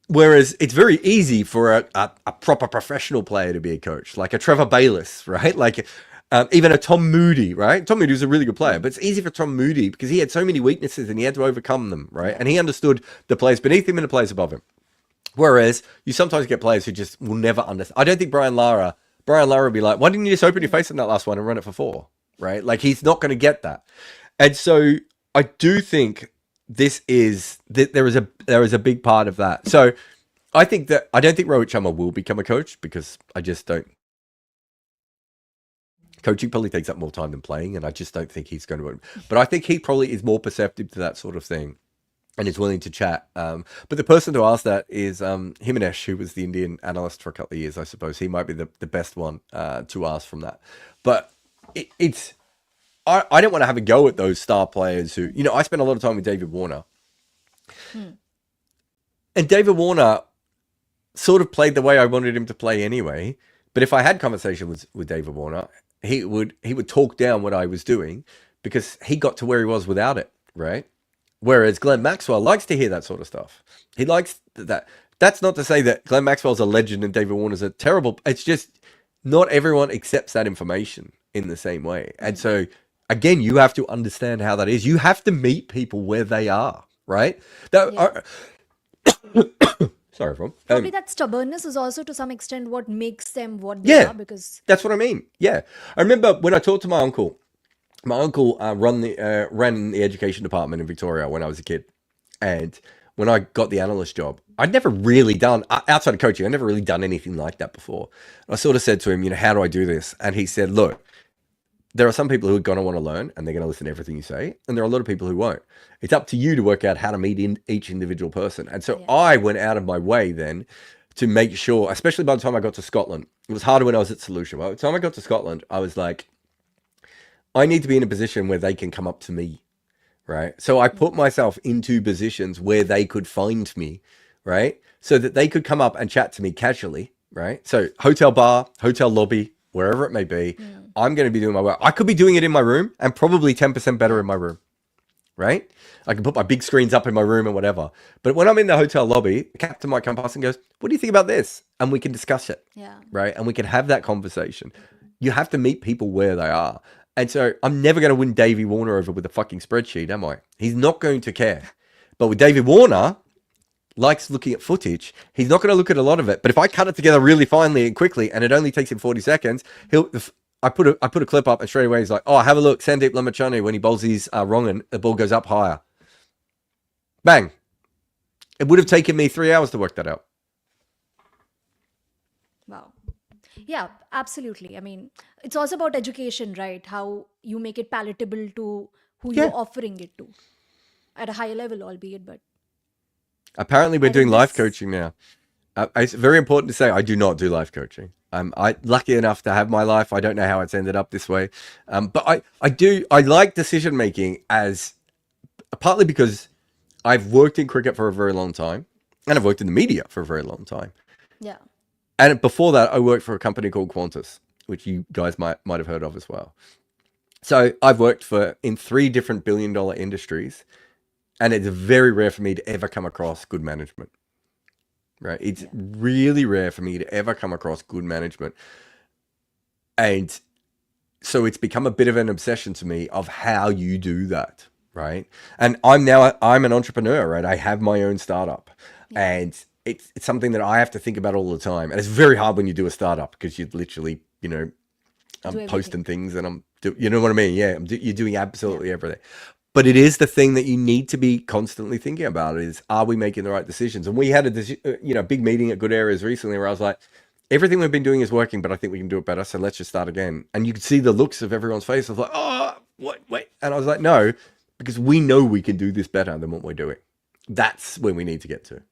Whereas it's very easy for a proper professional player to be a coach, like a Trevor Bayliss, right? Like Even a Tom Moody, right? Tom Moody was a really good player, but it's easy for Tom Moody because he had so many weaknesses and he had to overcome them, right? And he understood the players beneath him and the players above him. Whereas you sometimes get players who just will never understand. I don't think Brian Lara would be like, why didn't you just open your face in that last one and run it for 4, right? Like, he's not going to get that. And so I do think there is a big part of that. So I don't think Rohit Sharma will become a coach because I just don't. Coaching probably takes up more time than playing, and I just don't think he's going to. But I think he probably is more perceptive to that sort of thing, and is willing to chat. But the person to ask that is Himanesh, who was the Indian analyst for a couple of years. I suppose he might be the best one to ask from that. But I don't want to have a go at those star players who, I spent a lot of time with David Warner, and David Warner sort of played the way I wanted him to play anyway. But if I had conversation with David Warner, he would talk down what I was doing because he got to where he was without it, right? Whereas Glenn Maxwell likes to hear that sort of stuff. He likes that. That's not to say that Glenn Maxwell's a legend and David Warner's a terrible. It's just not everyone accepts that information in the same way. And so, again, you have to understand how that is. You have to meet people where they are, right? Sorry, everyone. Probably that stubbornness is also to some extent what makes them what they are, because that's what I mean. Yeah. I remember when I talked to my uncle. My uncle ran the education department in Victoria when I was a kid. And when I got the analyst job, I'd never really done, outside of coaching, I'd never really done anything like that before. I sort of said to him, how do I do this? And he said, look, there are some people who are going to want to learn and they're going to listen to everything you say. And there are a lot of people who won't. It's up to you to work out how to meet each individual person. And so I went out of my way then to make sure, especially by the time I got to Scotland, it was harder when I was at Solution. By the time I got to Scotland, I was like, I need to be in a position where they can come up to me, right? So I put myself into positions where they could find me, right? So that they could come up and chat to me casually, right? So hotel bar, hotel lobby, wherever it may be, I'm going to be doing my work. I could be doing it in my room and probably 10% better in my room, right? I can put my big screens up in my room and whatever. But when I'm in the hotel lobby, the captain might come past and goes, what do you think about this? And we can discuss it, right? And we can have that conversation. You have to meet people where they are. And so I'm never going to win Davey Warner over with a fucking spreadsheet, am I? He's not going to care. But with David Warner, likes looking at footage, he's not going to look at a lot of it. But if I cut it together really finely and quickly, and it only takes him 40 seconds, I put a clip up and straight away he's like, oh, have a look, Sandeep Lamachani, when he bowls his wrong and the ball goes up higher. Bang. It would have taken me 3 hours to work that out. Wow. Yeah, absolutely. I mean, it's also about education, right? How you make it palatable to who you're offering it to at a higher level, albeit, but apparently we're doing life coaching now. It's very important to say I do not do life coaching. I'm lucky enough to have my life. I don't know how it's ended up this way. But I like decision making as partly because I've worked in cricket for a very long time and I've worked in the media for a very long time. Yeah. And before that, I worked for a company called Qantas, which you guys might have heard of as well. So I've worked in 3 different billion-dollar industries, and it's very rare for me to ever come across good management. Right? It's really rare for me to ever come across good management. And so it's become a bit of an obsession to me of how you do that, right? And I'm an entrepreneur, right? I have my own startup, and it's something that I have to think about all the time. And it's very hard when you do a startup because you're literally, I'm posting things and you know what I mean? Yeah, you're doing absolutely everything. But it is the thing that you need to be constantly thinking about is, are we making the right decisions? And we had a big meeting at Good Areas recently where I was like, everything we've been doing is working, but I think we can do it better. So let's just start again. And you could see the looks of everyone's face. I was like, oh, wait. And I was like, no, because we know we can do this better than what we're doing. That's when we need to get to.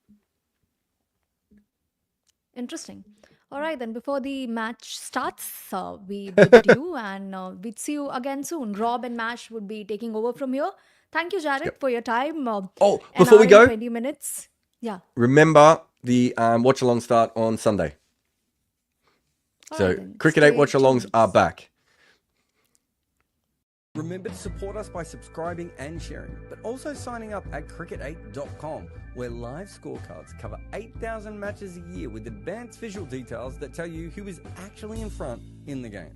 Interesting. All right, then before the match starts, we bid you and we'd see you again soon. Rob and Mash would be taking over from here. Thank you, Jarrod, for your time. Before we go, 20 minutes. Yeah. Remember the watch along start on Sunday. So Cricket8 watch alongs are back. Remember to support us by subscribing and sharing, but also signing up at cricket8.com, where live scorecards cover 8,000 matches a year with advanced visual details that tell you who is actually in front in the game.